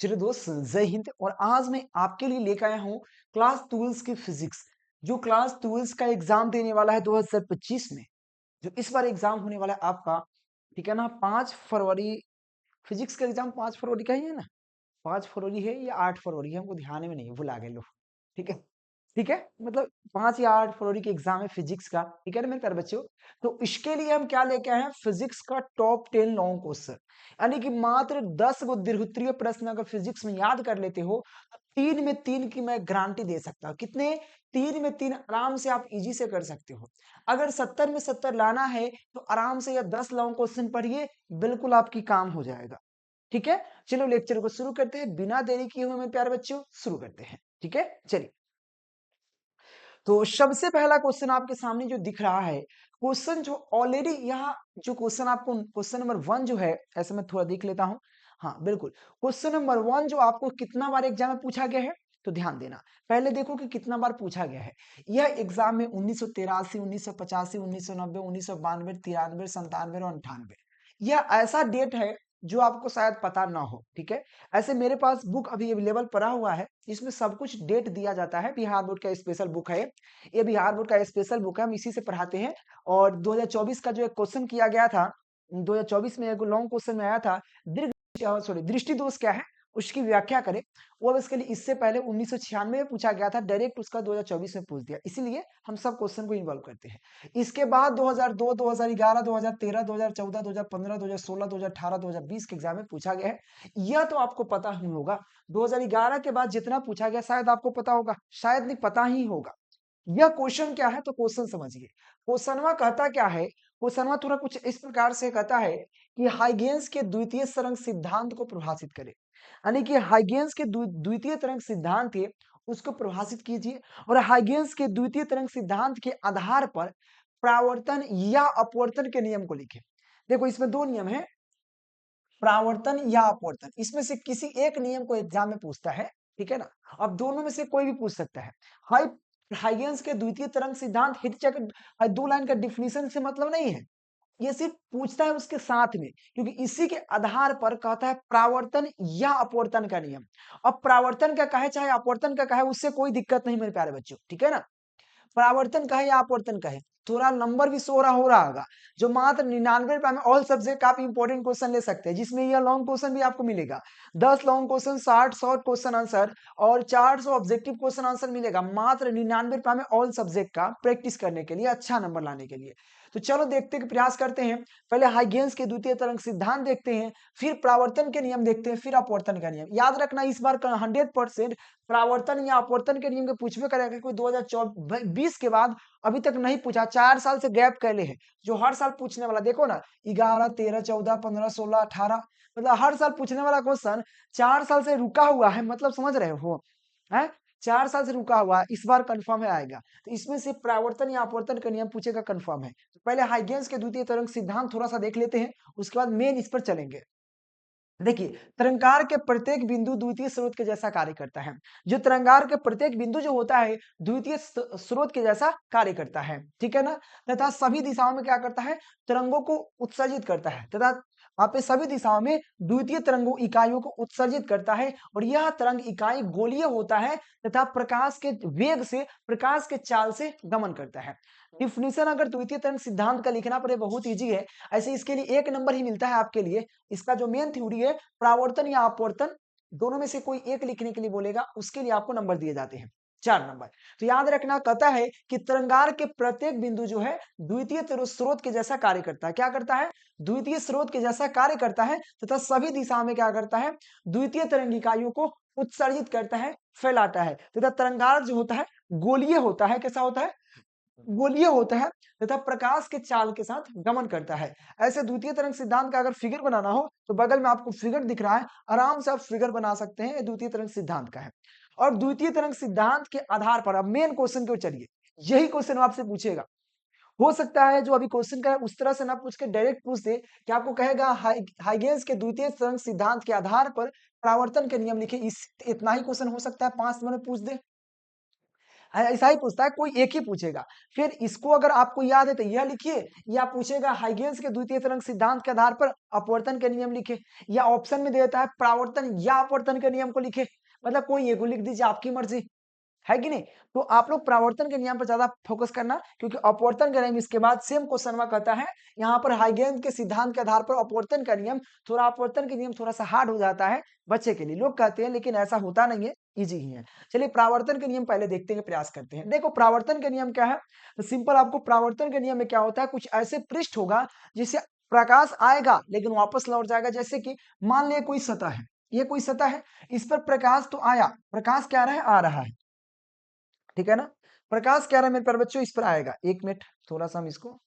चलिए दोस्त, जय हिंद। और आज मैं आपके लिए लेकर आया हूँ क्लास 12 की फिजिक्स, जो क्लास 12 का एग्जाम देने वाला है 2025 में। जो इस बार एग्जाम होने वाला है आपका, ठीक है ना, 5 फरवरी। फिजिक्स का एग्जाम 5 फरवरी का ही है ना? 5 फरवरी है या 8 फरवरी है, हमको ध्यान में नहीं है, भुला गए लोग। ठीक है, ठीक है, मतलब 5 या 8 फरवरी के एग्जाम है फिजिक्स का, ठीक है ना मेरे प्यारे बच्चों। तो इसके लिए हम क्या लेके आए हैं, फिजिक्स का टॉप 10 लॉन्ग क्वेश्चन। यानी कि मात्र 10 गो दीर्घोत्तरीय प्रश्न अगर फिजिक्स में याद कर लेते हो तो 3 में 3 की मैं गारंटी दे सकता हूँ। कितने? 3 में 3 आराम से आप इजी से कर सकते हो। अगर 70 में 70 लाना है तो आराम से या 10 लॉन्ग क्वेश्चन पढ़िए, बिल्कुल आपकी काम हो जाएगा। ठीक है, चलो लेक्चर को शुरू करते हैं, बिना देरी किए हुए मेरे प्यारे बच्चों शुरू करते हैं। ठीक है, चलिए। तो सबसे पहला क्वेश्चन आपके सामने जो दिख रहा है, क्वेश्चन जो ऑलरेडी यहाँ, जो क्वेश्चन आपको क्वेश्चन नंबर 1 जो है, ऐसे मैं थोड़ा देख लेता हूँ। हाँ बिल्कुल, क्वेश्चन नंबर 1 जो आपको कितना बार एग्जाम में पूछा गया है, तो ध्यान देना। पहले देखो कि कितना बार पूछा गया है। यह एग्जाम में 1983, 1985, 1990, 1992, 93, 97 और 98, यह ऐसा डेट है जो आपको शायद पता ना हो। ठीक है, ऐसे मेरे पास बुक अभी अवेलेबल पड़ा हुआ है, इसमें सब कुछ डेट दिया जाता है। बिहार बोर्ड का स्पेशल बुक है ये, बिहार बोर्ड का स्पेशल बुक है, हम इसी से पढ़ाते हैं। और 2024 का जो एक क्वेश्चन किया गया था, 2024 में एक लॉन्ग क्वेश्चन में आया था, दीर्घ सॉरी दृष्टि दोष क्या है, उसकी व्याख्या करें। वो अब इसके लिए इससे पहले 1996 में पूछा गया था, डायरेक्ट उसका 2024 में पूछ दिया, इसीलिए हम सब क्वेश्चन को इन्वॉल्व करते हैं। इसके बाद 2002, 2011, 2013, 2014, 2015, 2016, 2018, 2020 के एग्जाम में पूछा गया है। यह तो आपको पता ही होगा। 2011 के बाद जितना पूछा गया शायद आपको पता होगा, शायद नहीं पता ही होगा। यह क्वेश्चन क्या है, तो क्वेश्चन समझिए। क्वेश्चनवा कहता क्या है, क्वेश्चनवा थोड़ा कुछ इस प्रकार से कहता है कि हाइगेन्स के द्वितीय तरंग सिद्धांत को परिभाषित करे। यानी कि हाइगेन्स के द्वितीय तरंग सिद्धांत है, उसको परिभाषित कीजिए। और हाइगेन्स के द्वितीय तरंग सिद्धांत के आधार पर प्रावर्तन या अपवर्तन के नियम को लिखे। देखो इसमें दो नियम है, प्रावर्तन या अपवर्तन, इसमें से किसी एक नियम को एग्जाम में पूछता है। ठीक है ना, अब दोनों में से कोई भी पूछ सकता है। हाई हाइगेन्स के द्वितीय तरंग सिद्धांत हिट चेक, दो लाइन का डिफिनीशन से मतलब नहीं है, ये सिर्फ पूछता है उसके साथ में, क्योंकि इसी के आधार पर कहता है प्रावर्तन या अपवर्तन का नियम। अब प्रावर्तन का कहे चाहे अपवर्तन का कहे, उससे कोई दिक्कत नहीं मेरे प्यारे बच्चों। ठीक है ना, परावर्तन कहे या अपवर्तन कहे, थोड़ा नंबर भी शो हो रहा होगा। जो मात्र 99 में ऑल सब्जेक्ट का आप इंपॉर्टेंट क्वेश्चन ले सकते हैं, जिसमें यह लॉन्ग क्वेश्चन भी आपको मिलेगा। 10 long question, 60 short question answer और 400 ऑब्जेक्टिव क्वेश्चन आंसर मिलेगा, मात्र 99 में ऑल सब्जेक्ट का प्रैक्टिस करने के लिए, अच्छा नंबर लाने के लिए। तो चलो देखते हैं, प्रयास करते हैं। पहले हाइगेन्स के द्वितीय तरंग सिद्धांत देखते हैं, फिर प्रावर्तन के नियम देखते हैं, फिर अपवर्तन का नियम। याद रखना इस बार 100% प्रावर्तन या अपवर्तन के नियम के पूछबे करेगा, कोई 2020 के बाद अभी तक नहीं पूछा। 4 साल से गैप कैले है, जो हर साल पूछने वाला, देखो ना, 11, 13, 14, 15, 16, 18, मतलब हर साल पूछने वाला क्वेश्चन 4 साल से रुका हुआ है, मतलब समझ रहे हो है। 4 साल से रुका हुआ है, इस बार कंफर्म है आएगा। तो इसमें से प्रावर्तन या अपवर्तन का नियम पूछेगा, कंफर्म है। तो पहले हाइगेन्स के द्वितीय तरंग सिद्धांत थोड़ा सा देख लेते हैं, उसके बाद मेन इस पर चलेंगे। देखिए, तरंगार के प्रत्येक बिंदु द्वितीय स्रोत के जैसा कार्य करता है। जो तरंगार के प्रत्येक बिंदु जो होता है, द्वितीय स्रोत के जैसा कार्य करता है। ठीक है ना, तथा सभी दिशाओं में क्या करता है, तरंगों को उत्सर्जित करता है, तथा आप सभी दिशाओं में द्वितीय तरंगों इकाइयों को उत्सर्जित करता है। और यह तरंग इकाई गोलीय होता है तथा प्रकाश के वेग से, प्रकाश के चाल से गमन करता है। डिफिनीशन अगर द्वितीय तरंग सिद्धांत का लिखना पड़े, बहुत इजी है। ऐसे इसके लिए 1 नंबर ही मिलता है आपके लिए। इसका जो मेन थ्योरी है, प्रावर्तन या अपवर्तन, दोनों में से कोई एक लिखने के लिए बोलेगा, उसके लिए आपको नंबर दिए जाते हैं, 4 नंबर। तो याद रखना, कहता है कि तरंगार के प्रत्येक बिंदु जो है द्वितीय स्रोत के जैसा कार्य करता है। क्या करता है? द्वितीय स्रोत के जैसा कार्य करता है, तथा सभी दिशा में क्या करता है, द्वितीय तरंग इकाइयों को उत्सर्जित करता है, फैलाता है। तथा तरंगार जो होता है गोलीय होता है। कैसा होता है? गोलीय होता है, तथा प्रकाश के चाल के साथ गमन करता है। ऐसे द्वितीय तरंग सिद्धांत का अगर फिगर बनाना हो, तो बगल में आपको फिगर दिख रहा है, आराम से आप फिगर बना सकते हैं, ये द्वितीय तरंग सिद्धांत का है। और द्वितीय तरंग सिद्धांत के आधार पर अब मेन क्वेश्चन को चलिए, यही क्वेश्चन आपसे पूछेगा। हो सकता है जो अभी क्वेश्चन का है उस तरह से ना पूछ के डायरेक्ट पूछ दे कि आपको कहेगा हाइगेन्स के द्वितीय तरंग सिद्धांत के आधार पर प्रावर्तन के नियम लिखे, इस इतना ही क्वेश्चन हो सकता है, 5 नंबर में पूछ दे। ऐसा ही पूछता है, कोई एक ही पूछेगा। फिर इसको अगर आपको याद है तो यह लिखिए, या पूछेगा हाइगेन्स के द्वितीय तरंग सिद्धांत के आधार पर अपवर्तन के नियम लिखे, या ऑप्शन में देता है प्रावर्तन या अपवर्तन के नियम को लिखे। मतलब कोई एक लिख दीजिए, आपकी मर्जी है कि नहीं। तो आप लोग प्रावर्तन के नियम पर ज्यादा फोकस करना, क्योंकि अपवर्तन का नियम इसके बाद सेम क्वेश्चन में कहता है। यहाँ पर हाइगेन्स के सिद्धांत के आधार पर अपवर्तन का नियम, थोड़ा अपवर्तन के नियम थोड़ा सा हार्ड हो जाता है बच्चे के लिए, लोग कहते हैं, लेकिन ऐसा होता नहीं है, इजी ही है। चलिए प्रावर्तन के नियम पहले देखते हैं, प्रयास करते हैं। देखो प्रावर्तन के नियम क्या है, तो सिंपल आपको प्रावर्तन के नियम में क्या होता है, कुछ ऐसे पृष्ठ होगा जिससे प्रकाश आएगा लेकिन वापस लौट जाएगा। जैसे कि मान लिया कोई सतह है, ये कोई सतह है, इस पर प्रकाश तो आया, प्रकाश क्या रहा है, आ रहा है, ठीक है ना। प्रकाश क्या रहा है मेरे प्यारे बच्चों, इस पर आएगा। एक मिनट, थोड़ा सा हम इसको,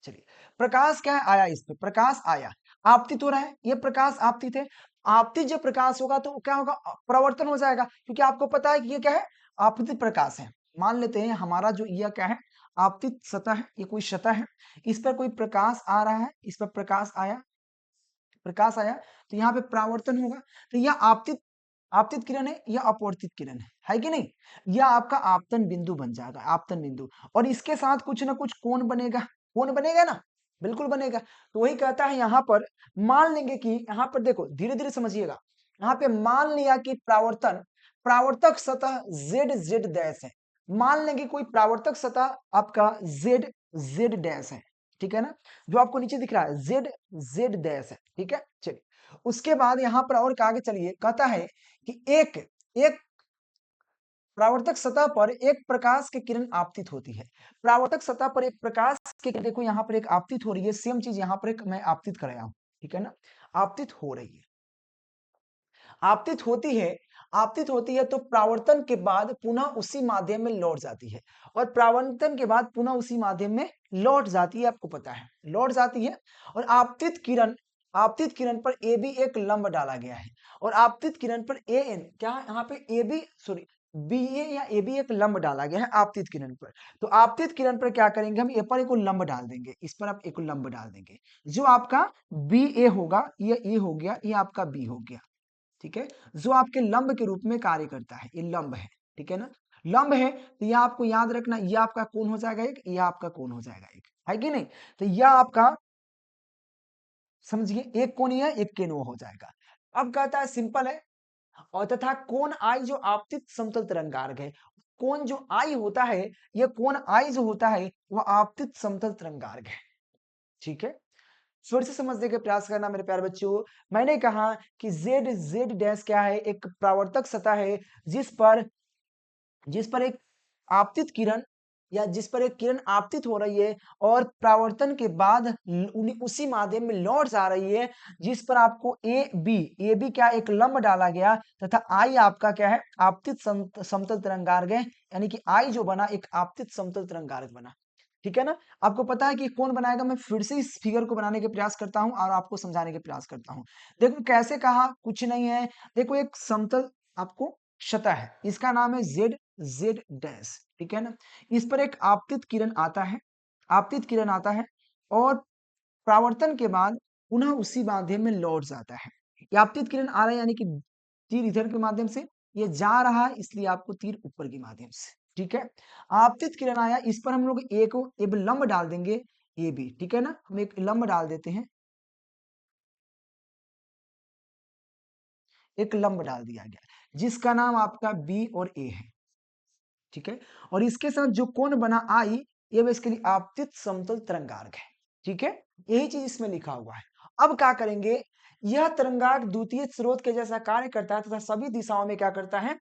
चलिए, प्रकाश क्या है, आया, इस पे प्रकाश आया, आपतित हो रहा है, ये प्रकाश आपतित है। आपतित जब प्रकाश होगा तो क्या होगा, प्रवर्तन हो जाएगा, क्योंकि आपको पता है कि ये क्या है, आपतित प्रकाश है। मान लेते हैं हमारा जो यह क्या है, आपतित सतह है, ये कोई सतह है, इस पर कोई प्रकाश आ रहा है, इस पर प्रकाश आया, प्रकाश आया, तो यहाँ पे परावर्तन होगा। तो यह आपतित आपतित किरण है, यह अपवर्तित किरण है कि नहीं। यह आपका आपतन बिंदु बन जाएगा, आपतन बिंदु, और इसके साथ कुछ ना कुछ कोण बनेगा, कोण बनेगा ना, बिल्कुल बनेगा। तो वही कहता है यहाँ पर, मान लेंगे कि यहाँ पर देखो, धीरे धीरे समझिएगा, यहाँ पे मान लिया कि प्रावर्तन, प्रावर्तक सतह जेड जेड डैश है। मान लेंगे कोई प्रावर्तक सतह आपका जेड जेड डैश है, ठीक है ना, जो आपको नीचे दिख रहा है जेड जेड डैश है, ठीक है। चलिए, उसके बाद यहाँ पर और आगे चलिए, कहता है कि एक एक परावर्तक सतह पर एक प्रकाश की किरण आपतित होती है। परावर्तक सतह पर एक प्रकाश की किरण, देखो यहाँ पर एक आपतित हो रही है, सेम चीज यहाँ पर एक मैं आपतित कर रहा हूं, ठीक है ना, आपतित हो रही है, आपतित होती है, आपतित होती है तो परावर्तन के बाद पुनः उसी माध्यम में लौट जाती है, और परावर्तन के बाद पुनः उसी माध्यम में लौट जाती है, आपको पता है लौट जाती है। और आपतित किरण पर ए बी एक लंब डाला गया है, और आपतित किरण पर ए एन क्या है, यहाँ पे ए बी सॉरी बी ए या ए बी एक लंब डाला गया है आपतित किरण पर। तो आपतित किरण पर क्या करेंगे, हम ए पर एक लंब डाल देंगे, इस पर आप एक लंब डाल देंगे, जो आपका बी ए होगा, ये ए हो गया, ये आपका बी हो गया, ठीक है, जो आपके लंब के रूप में कार्य करता है, ये लंब है, ठीक है ना। लंब है तो यह आपको याद रखना, यह आपका कोण हो जाएगा एक, यह आपका कोण हो जाएगा एक, है कि नहीं। तो यह आपका समझिए एक कोण यह, एक कोण वो हो जाएगा। अब कहता है सिंपल है, और तथा कोण आई जो आपतित समतल तरंगार्ग है, कोण जो आई होता है, यह कोण आई जो होता है वह आपतित समतल तरंगार्ग है, ठीक है। फिर से समझने का प्रयास करना मेरे प्यारे बच्चों। मैंने कहा कि जेड जेड डैश क्या है, एक परावर्तक सतह है जिस पर एक आपतित किरण, या जिस पर एक किरण आपतित हो रही है और परावर्तन के बाद उसी माध्यम में लौट जा रही है, जिस पर आपको ए बी क्या एक लंब डाला गया, तथा आई आपका क्या है, आपतित समतल तरंगार्ग है, यानी कि आई जो बना एक आपतित समतल तरंगार्ग बना, ठीक है ना। आपको पता है कि कौन बनाएगा, मैं फिर से इस फिगर को बनाने के प्रयास करता हूं और आपको समझाने के प्रयास करता हूं। देखो कैसे कहा, कुछ नहीं है, देखो एक समतल आपको सतह है, इसका नाम है जेड जेड डैश, ठीक है ना। इस पर एक आपतित किरण आता है, आपतित किरण आता है, और परावर्तन के बाद पुनः उसी माध्यम में लौट जाता है। ये आपतित किरण आ रहा है, यानी कि तीर इधर के माध्यम से, ये जा रहा है, इसलिए आपको तीर ऊपर के माध्यम से, ठीक है। आपतित किरण आया, इस पर हम लोग ए को एक लंब डाल देंगे, ए बी, ठीक है ना, हम एक लंब डाल देते हैं, एक लंब डाल दिया गया, जिसका नाम आपका बी और ए है, ठीक है। और इसके साथ जो कोण बना आई, ये बेसिकली आपतित समतल तरंगार्ग है, ठीक है, यही चीज इसमें लिखा हुआ है। अब क्या करेंगे, यह तरंगार्ग द्वितीय स्रोत के जैसा कार्य करता है तथा सभी दिशाओं में क्या करता है,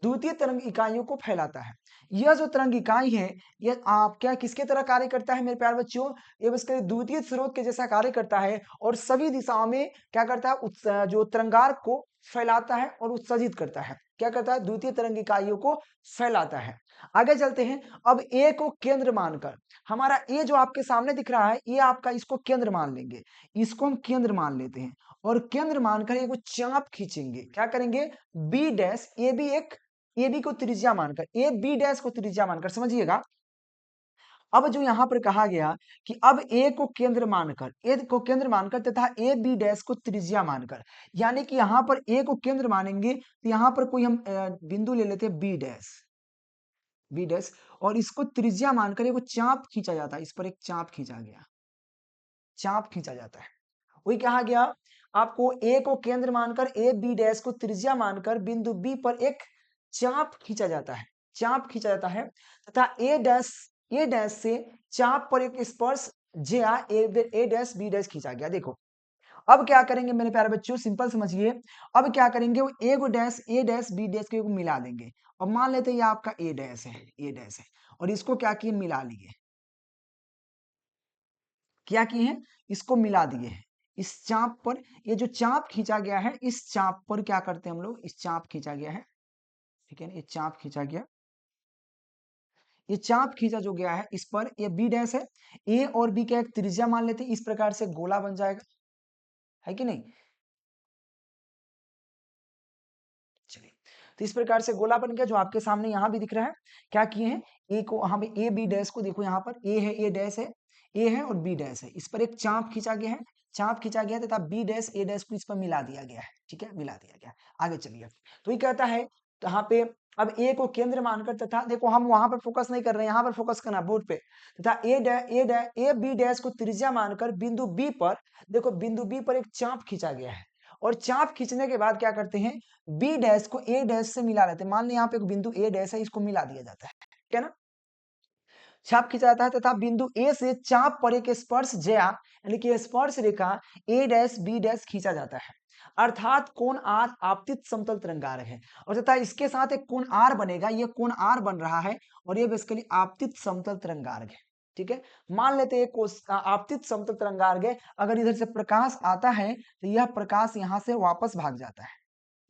द्वितीय तरंग इकाइयों को फैलाता है। यह जो तरंग इकाई है, यह आप क्या किसके तरह कार्य करता है मेरे प्यारे बच्चों, ये बेसिकली द्वितीय स्रोत के जैसा कार्य करता है, और सभी दिशाओं में क्या करता है, जो तरंगार्ग को फैलाता है और उत्सर्जित करता है, क्या करता है, द्वितीय तरंग इकाइयों को फैलाता है। आगे चलते हैं, अब ए को केंद्र मानकर, हमारा ए जो आपके सामने दिख रहा है, ये आपका, इसको केंद्र मान लेंगे, इसको हम केंद्र मान लेते हैं, और केंद्र मानकर एक चाप खींचेंगे, क्या करेंगे, बी डैश ए बी को त्रिज्या मानकर, ए बी डैश को त्रिज्या मानकर, समझिएगा। अब जो यहां पर कहा गया कि अब ए को केंद्र मानकर तथा ए बी डैश को त्रिज्या मानकर, यानी कि यहां पर ए को केंद्र मानेंगे, तो यहां पर कोई हम बिंदु ले लेते हैं बी डैश, बी डैश, और इसको त्रिज्या मानकर एक चाप खींचा जाता है, इस पर एक चाप खींचा गया, चाप खींचा जाता है। वही कहा गया आपको ए को केंद्र मानकर, ए बी डैश को त्रिज्या मानकर बिंदु बी पर एक चाप खींचा जाता है, चाप खींचा जाता है, तथा ए डैश से चाप पर एक स्पर्श ज्या ए डैश बी डैश खींचा गया। देखो अब क्या करेंगे मेरे प्यारे बच्चों, सिंपल समझिए। अब क्या करेंगे, वो ए डैश बी डैश को मिला देंगे, और मान लेते हैं ये आपका ए डैश है, ए डैश है, और इसको क्या किए, मिला लिए, क्या किए हैं, इसको मिला दिए हैं इस चाप पर। ये जो चाप खींचा गया है, इस चाप पर क्या करते हैं हम लोग, इस चाप खींचा गया है, ठीक है ना, ये चाप खींचा गया, ये चाप खींचा जो गया है इस पर, ये बी डैश है, ए और बी का एक त्रिज्या मान लेते हैं, इस प्रकार से गोला बन जाएगा, है कि नहीं। चलिए, तो इस प्रकार से गोला बन गया जो आपके सामने यहाँ भी दिख रहा है। क्या किए हैं, ए को यहाँ पे ए बी डैश को देखो, यहाँ पर ए है, ए डैश है, ए है और बी डैश है, इस पर एक चाप खींचा गया है, चाप खींचा गया तथा बी डैश ए डैश को इस पर मिला दिया गया है, ठीक है, मिला दिया गया। आगे चलिए, तो ये कहता है यहाँ पे अब ए को केंद्र मानकर, तथा देखो हम वहां पर फोकस नहीं कर रहे हैं, यहाँ पर फोकस करना बोर्ड पे, तथा ए बी डैश को त्रिज्या मानकर बिंदु बी पर, देखो बिंदु बी पर एक चाप खींचा गया है, और चाप खींचने के बाद क्या करते हैं, बी डैश को ए डैश से मिला लेते हैं। मान ली यहाँ पे एक बिंदु ए डैश है, इसको मिला दिया जाता है, ठीक है ना, चाप खींचा जाता है, तथा बिंदु ए से चाप पर एक स्पर्श ज्या यानी कि स्पर्श रेखा ए डैश बी डैश खींचा जाता है, अर्थात कोण आर आपतित समतल तरंगार्घ है, और तथा इसके साथ एक कोण आर बनेगा, ये कोण आर बन रहा है, और ये बेसिकली आपतित समतल तरंगार्घ है, ठीक है। मान लेते हैं आपतित समतल तरंगार्घ है, अगर इधर से प्रकाश आता है तो यह प्रकाश यहाँ से वापस भाग जाता है,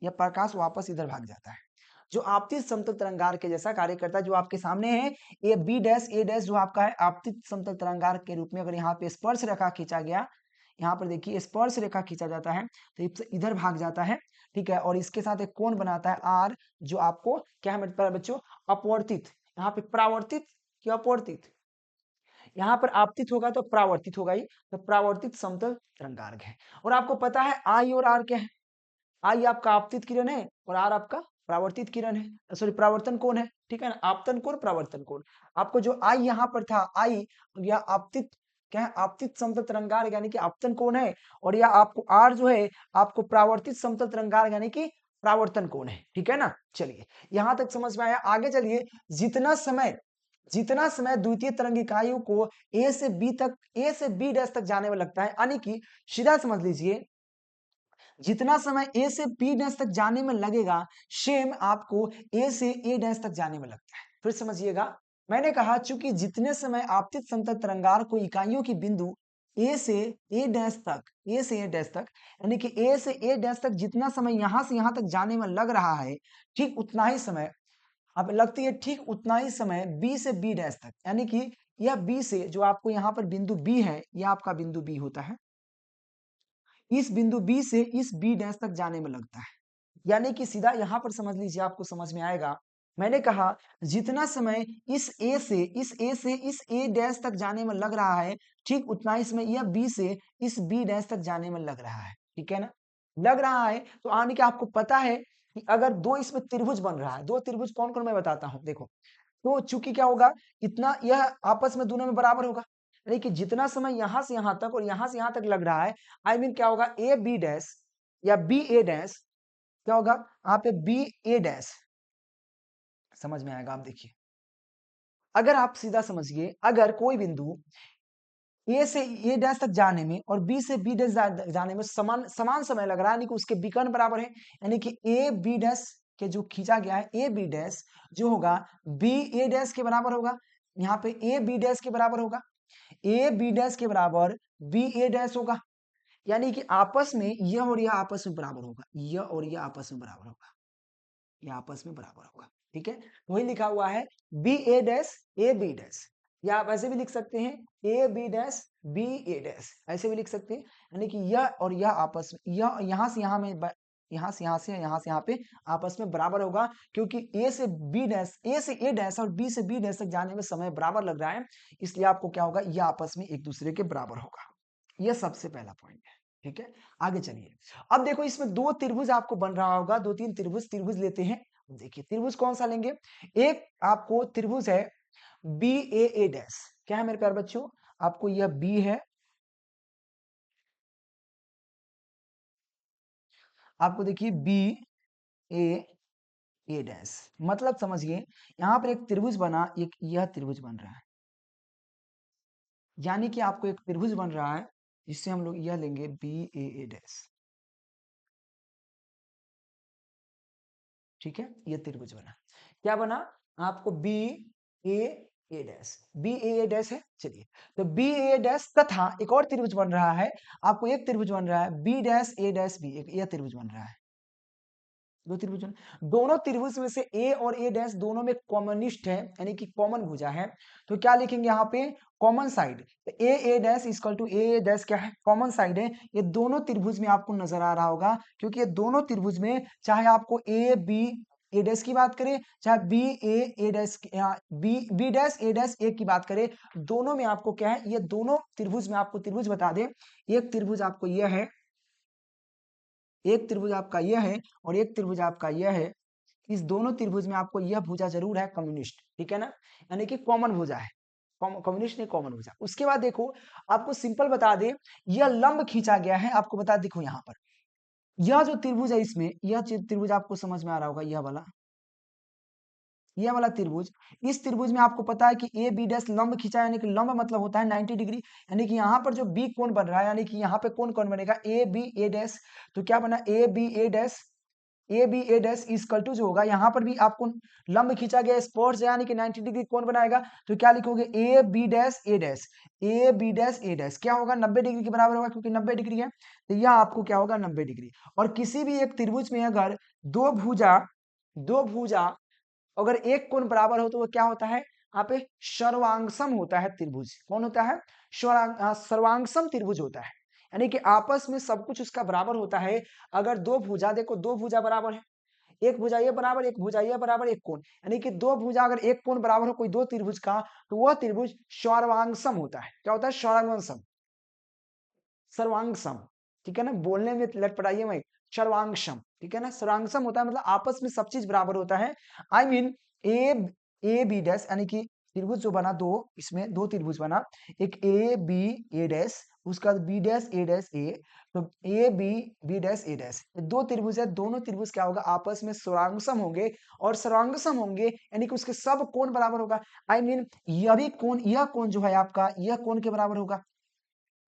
यह प्रकाश वापस इधर भाग जाता है, जो आपतित समतल तरंगार्घ के जैसा कार्य करता है, जो आपके सामने है ये बी डैश ए डैश जो आपका है आपतित समतल तरंगार्घ के रूप में, अगर यहाँ पे स्पर्श रेखा खींचा गया, यहाँ पर देखिए स्पर्श रेखा खींचा जाता है तो इधर भाग जाता है, ठीक है, और इसके साथ एक कोण बनाता है आर, जो आपको क्या है मेरे प्यारे बच्चों, अपवर्तित, यहाँ पे परावर्तित या अपवर्तित, यहाँ पर आपतित होगा तो परावर्तित होगा ही, तो परावर्तित समतल तरंगार्घ है। और आपको पता है आई और आर क्या है, आई आपका आपतित किरण है और आर आपका परावर्तित किरण है, सॉरी परावर्तन कोण है, ठीक है ना, आपतन कोण परावर्तन कोण। आपको जो आई यहाँ पर था, आई या आपतित क्या है, आपतित समतल तरंगार्घ यानी कि आपतन कोण है, और यह आपको आर जो है आपको परावर्तित समतल तरंगार्घ यानी कि परावर्तन कोण है, ठीक है ना। चलिए यहां तक समझ में आया, आगे चलिए, जितना समय द्वितीय तरंग इकाइयों को ए से बी डैश तक जाने में लगता है, यानी कि सीधा समझ लीजिए, जितना समय ए से बी डैश तक जाने में लगेगा, सेम आपको ए से ए डैश तक जाने में लगता है। फिर समझिएगा, मैंने कहा चूंकि जितने समय आपतित समतल तरंगार्घ को इकाइयों की बिंदु ए से ए डैश तक, ए से ए डैश तक, यानी कि ए से ए डैश तक जितना समय यहां से यहां तक जाने में लग रहा है, ठीक उतना ही समय अब लगती है, ठीक उतना ही समय बी से बी डैश तक, यानी कि यह बी से जो आपको यहाँ पर बिंदु बी है, यह आपका बिंदु बी होता है, इस बिंदु बी से इस बी डैश तक जाने में लगता है, यानी कि सीधा यहां पर समझ लीजिए, आपको समझ में आएगा। मैंने कहा जितना समय इस ए डैश तक जाने में लग रहा है, ठीक उतना ही समय यह बी से इस बी डैश तक जाने में लग रहा है, ठीक है ना, लग रहा है। तो आने के आपको पता है कि अगर दो इसमें त्रिभुज बन रहा है, दो त्रिभुज कौन कौन मैं बताता हूं, देखो, तो चूंकि क्या होगा, इतना यह आपस में दोनों में बराबर होगा, यानी कि जितना समय यहां से यहां तक और यहां से यहां तक लग रहा है, आई मीन क्या होगा, ए बी डैश या बी ए डैश, क्या होगा यहाँ पे बी ए डैश, समझ में आएगा। आप देखिए, अगर आप सीधा समझिए, अगर कोई बिंदु ए से ए डैश तक जाने में और बी से बी डैश जाने में समान समान समय लग रहा है, यानी कि उसके विकर्ण बराबर है, यानी कि ए बी डैश के जो खींचा गया है, ए बी डैश जो होगा बी ए डैश के बराबर होगा, यहाँ पे ए बी डैश के बराबर होगा, ए बी डैश के बराबर बी ए डैश होगा, यानी कि आपस में यह और यह आपस में बराबर होगा, यह और यह आपस में बराबर होगा, यह आपस में बराबर होगा, ठीक है। वही लिखा हुआ है B A dash A B dash, या आप ऐसे भी लिख सकते हैं A B dash B A dash, ऐसे भी लिख सकते हैं, यानी कि यह और यह आपस में, यह यहां से यहां में यहां से यहां से यहां से यहां पे आपस में बराबर होगा, क्योंकि ए से बी डैश, ए से ए डैश और बी से बी डैश तक जाने में समय बराबर लग रहा है, इसलिए आपको क्या होगा, यह आपस में एक दूसरे के बराबर होगा। यह सबसे पहला पॉइंट है, ठीक है। आगे चलिए, अब देखो इसमें दो त्रिभुज आपको बन रहा होगा, दो तीन त्रिभुज लेते हैं, देखिए त्रिभुज कौन सा लेंगे, एक आपको त्रिभुज है बी ए डैश, क्या है मेरे प्यारे बच्चों, आपको यह बी है, आपको देखिए बी ए डैश, मतलब समझिए यहां पर एक त्रिभुज बना, एक यह त्रिभुज बन रहा है, यानी कि आपको एक त्रिभुज बन रहा है जिससे हम लोग यह लेंगे बी ए डैश, ठीक है, ये त्रिभुज बना, क्या बना, आपको B A dash, B A dash है, चलिए तो बी ए डैश तथा एक और त्रिभुज बन रहा है, आपको एक त्रिभुज बन रहा है B dash A dash B, एक यह त्रिभुज बन रहा है, दो त्रिभुज, दोनों त्रिभुज में से ए और ए डैश दोनों में कॉमनिस्ट है, यानी कि कॉमन भुजा है, तो क्या लिखेंगे यहाँ पे, common side, A dash equal to A dash क्या है, कॉमन साइड है, ये दोनों त्रिभुज में आपको नजर आ रहा होगा, क्योंकि ये दोनों त्रिभुज में चाहे आपको ए बी ए डैश की बात करें, चाहे B A dash B B dash A dash ए की बात करें, दोनों में आपको क्या है, ये दोनों त्रिभुज में आपको त्रिभुज बता दें, एक त्रिभुज आपको यह है, एक त्रिभुज आपका यह है और एक त्रिभुज आपका यह है, इस दोनों त्रिभुज में आपको यह भुजा जरूर है कम्युनिस्ट, ठीक है ना, यानी कि कॉमन भुजा है, कम्युनिस्ट नहीं कॉमन भुजा। उसके बाद देखो आपको सिंपल बता दे, यह लंब खींचा गया है, आपको बता देखो यहाँ पर यह जो त्रिभुज है, इसमें यह त्रिभुज आपको समझ में आ रहा होगा, यह वाला त्रिभुज, इस त्रिभुज में आपको पता है कि ए बी डैश लंब खींचा, यानी कि लंब मतलब होता है 90 डिग्री, यानी कि यहाँ पर जो बी कोण बन रहा है, यानी कि यहाँ पे कौन कौन बनेगा, ए बी ए डैश, तो क्या बना A B A dash, A B A dash equal to जो होगा, यहाँ पर भी आपको लंब खींचा गया स्पोर्ट से, यानी कि 90 डिग्री कौन बनाएगा, तो क्या लिखोगे A B dash A dash, A B dash A dash क्या होगा, 90 डिग्री के बराबर होगा, क्योंकि 90 डिग्री है, तो यह आपको क्या होगा 90 डिग्री। और किसी भी एक त्रिभुज में अगर दो भुजा अगर एक कोण बराबर हो तो वो क्या होता है, यहाँ पे सर्वांगसम होता है त्रिभुज, कौन होता है, सर्वांगसम त्रिभुज होता है, यानी कि आपस में सब कुछ उसका बराबर होता है। अगर दो भुजा, देखो दो भुजा बराबर है, एक भुजा ये बराबर, एक भुजा ये बराबर, एक कोण, यानी कि दो भुजा अगर एक कोण बराबर हो कोई दो त्रिभुज का, तो वह त्रिभुज सर्वांगसम होता है, क्या होता है, सर्वांगसम, सर्वांगसम, ठीक है ना, बोलने में लटपटाइए मैं, सर्वांगसम, ठीक है ना, सर्वांगसम होता है मतलब आपस में सब चीज बराबर होता है, I mean A A B dash, यानी कि त्रिभुज जो बना दो, इसमें दो त्रिभुज बना, एक ए बी ए डैश, उसका बी डैश ए, तो A B B dash A dash, दो त्रिभुज है, दोनों त्रिभुज क्या होगा, आपस में सर्वांगसम होंगे, और सर्वांगसम होंगे यानी कि उसके सब कोण बराबर होगा, आई मीन यह भी कोण, यह कोण जो है आपका, यह कोण के बराबर होगा,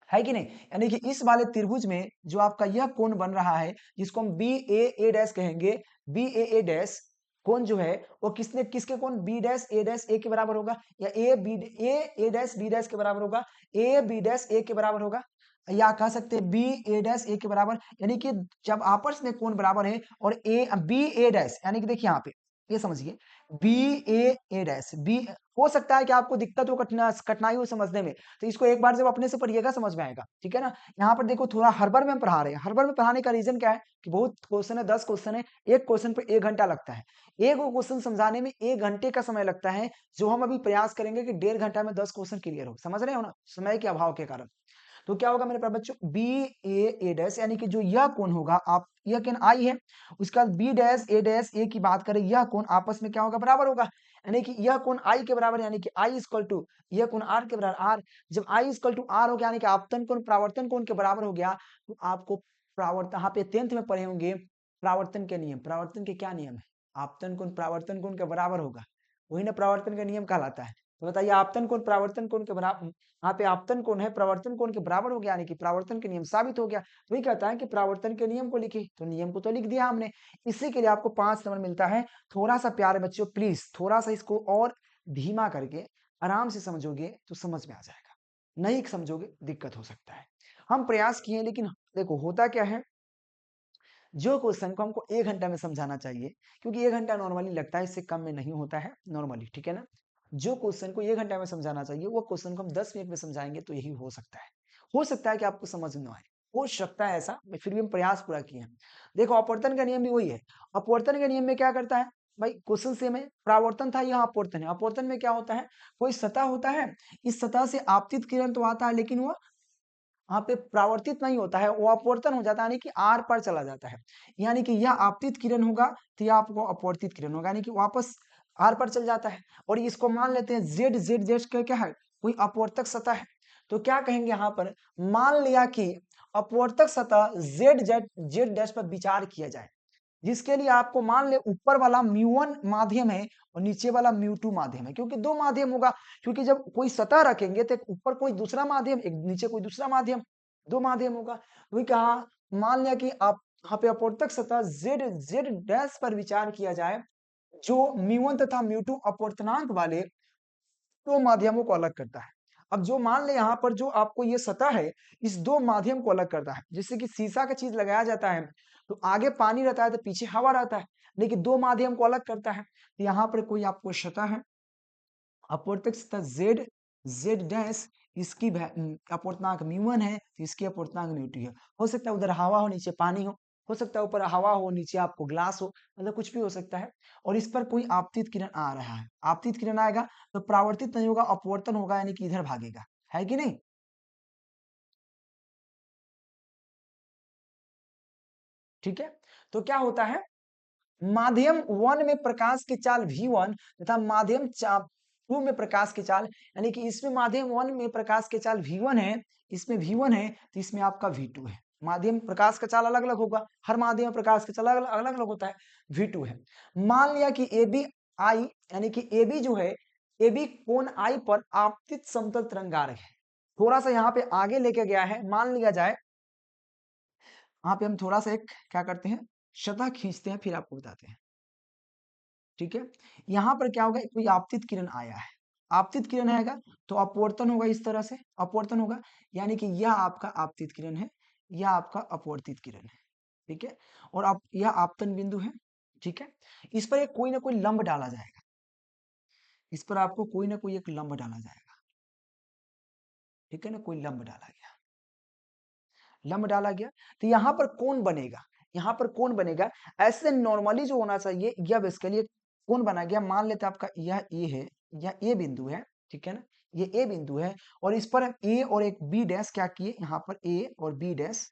है कि नहीं, यानी कि इस वाले त्रिभुज में जो आपका यह कोण बन रहा है, जिसको हम बी ए डैश कहेंगे, बी ए डैश कोण जो है वो किसने किसके कोण, बी डैश ए के बराबर होगा, या ए डैश बी डैश के बराबर होगा, ए बी डैश ए के बराबर होगा, या कह सकते हैं बी ए डैश ए के बराबर, यानी कि जब आपस में कोण बराबर है और ए बी ए डैश, यानी कि देखिए यहाँ पे ये समझिए बी ए डैश बी, हो सकता है कि आपको दिक्कत हो, कठिनाई हो समझने में, तो इसको एक बार जब अपने से पढ़िएगा समझ में आएगा, ठीक है ना। यहाँ पर देखो थोड़ा हड़बड़ में हम पढ़ा रहे हैं, हड़बड़ में पढ़ाने का रीजन क्या है कि बहुत क्वेश्चन है, 10 क्वेश्चन है, एक क्वेश्चन पे 1 घंटा लगता है, एक वो क्वेश्चन समझाने में 1 घंटे का समय लगता है, जो हम अभी प्रयास करेंगे कि 1.5 घंटा में 10 क्वेश्चन क्लियर हो, समझ रहे हो ना, समय के अभाव के कारण। तो क्या होगा मेरे प्यारे बच्चों, बी ए डैश, यानी कि जो यह कोण होगा, आप यह कोण आई है, उसका बी डैश ए की बात करें, यह कोण आपस में क्या होगा, बराबर होगा, यानी कि यह कोण आई के बराबर, यानी कि आई इक्वल टू यह कोण आर के बराबर, आर जब आई इक्वल टू आर हो गया, यानी कि आपतन कोण परावर्तन कोण के बराबर हो गया, तो आपको परावर्तन, यहाँ पे 10th में पढ़े होंगे परावर्तन के नियम, परावर्तन के क्या नियम है, आपतन कोण परावर्तन कोण के बराबर होगा, वही ना परावर्तन का नियम कहलाता है, तो बताइए आपतन कोण परावर्तन कोण के बराबर, यहाँ पे आपतन कोण है प्रवर्तन कोण के बराबर हो गया, यानी कि परावर्तन के नियम साबित हो गया, तो ये कहता है कि परावर्तन के नियम को लिखे, तो नियम को तो लिख दिया हमने, इसी के लिए आपको 5 नंबर मिलता है। थोड़ा सा प्यारे बच्चों प्लीज थोड़ा सा इसको और धीमा करके आराम से समझोगे तो समझ में आ जाएगा, नहीं समझोगे दिक्कत हो सकता है। हम प्रयास किए, लेकिन देखो होता क्या है, जो क्वेश्चन को हमको 1 घंटा में समझाना चाहिए, क्योंकि 1 घंटा नॉर्मली लगता है, इससे कम में नहीं होता है नॉर्मली, ठीक है ना, जो क्वेश्चन को 1 घंटा में समझाना चाहिए वो क्वेश्चन को हम 10 मिनट में समझाएंगे, तो यही हो सकता है कि आपको समझ न आए, हो सकता है ऐसा, फिर भी हम प्रयास पूरा किए हैं। देखो अपवर्तन का नियम भी वही है, अपवर्तन के नियम में क्या करता है भाई, क्वेश्चन से में परावर्तन था, यहाँ अपवर्तन है, अपवर्तन में क्या होता है, कोई सतह होता है, इस सतह से आपतित किरण तो आता है, लेकिन वो यहाँ पे परावर्तित नहीं होता है, वो अपवर्तन हो जाता है, यानी कि आर पार चला जाता है। यानी कि यह आपतित किरण होगा तो यह आपको अपवर्तित किरण होगा, यानी कि वापस आर पर चल जाता है। और इसको मान लेते हैं जेड, जेड जेड का क्या है, कोई अपवर्तक सतह है। तो क्या कहेंगे यहाँ पर, मान लिया कि अपवर्तक सतह जेड जेड जेड डैश पर विचार किया जाए, जिसके लिए आपको मान ले ऊपर वाला म्यू1 माध्यम है और नीचे वाला म्यू2 माध्यम है, क्योंकि दो माध्यम होगा, क्योंकि जब कोई सतह रखेंगे तो एक ऊपर कोई दूसरा माध्यम, एक नीचे कोई दूसरा माध्यम, दो माध्यम होगा। वही कहा, मान लिया कि आप यहाँ पे अपवर्तक सतह जेड जेड डैश पर विचार किया जाए, जो म्यू1 तथा म्यू2 अपवर्तनांक वाले दो माध्यमों को अलग करता है। अब जो मान ले यहाँ पर जो आपको ये सतह है, इस दो माध्यम को अलग करता है। जैसे कि शीशा का चीज लगाया जाता है तो आगे पानी रहता है तो पीछे हवा रहता है, लेकिन दो माध्यम को अलग करता है। तो यहाँ पर कोई आपको सतह है, अपवर्तक सतह जेड जेड डैश, इसकी अपवर्तनांक म्यू1 है तो इसकी अपवर्तनांक म्यू2 है। हो सकता है उधर हवा हो नीचे पानी हो सकता है ऊपर हवा हो नीचे आपको ग्लास हो, मतलब कुछ भी हो सकता है। और इस पर कोई आपतित किरण आ रहा है, आपतित किरण आएगा तो परावर्तित नहीं होगा, अपवर्तन होगा, यानी कि इधर भागेगा, है कि नहीं। ठीक है, तो क्या होता है, माध्यम 1 में प्रकाश की चाल v1 तथा माध्यम 2 में प्रकाश की चाल, यानी कि इसमें माध्यम 1 में प्रकाश की चाल v1 है, इसमें v1 है तो इसमें आपका v2 है। माध्यम प्रकाश का चाल अलग अलग होगा, हर माध्यम में प्रकाश का चाल अलग अलग होता है, v2 है। मान लिया कि AB आई, यानी कि AB जो है, AB कोण I पर आपतित समतल तरंगार्घ है। थोड़ा सा यहाँ पे आगे लेके गया है, मान लिया जाए, यहाँ पे हम थोड़ा सा एक क्या करते हैं, सतह खींचते हैं फिर आपको बताते हैं। ठीक है, यहाँ पर क्या होगा, कोई आपतित किरण आया है, आपतित किरण आएगा तो अपवर्तन होगा, इस तरह से अपवर्तन होगा, यानी कि यह आपका आपतित किरण है, यह आपका अपवर्तित किरण है। ठीक है, और आप यह आपतन बिंदु है। ठीक है, इस पर एक कोई ना कोई लंब डाला जाएगा, इस पर आपको कोई ना कोई एक लंब डाला जाएगा। ठीक है ना, कोई लंब डाला गया, लंब डाला गया तो यहाँ पर कौन बनेगा, यहाँ पर कौन बनेगा, ऐसे नॉर्मली जो होना चाहिए, यह बेसिकली कौन बना गया, मान लेते हैं आपका यह ए है, यह ए बिंदु है। ठीक है ना, ये ए बिंदु है और इस पर ए और एक बी डैश क्या किए, यहाँ पर ए और बी डैश,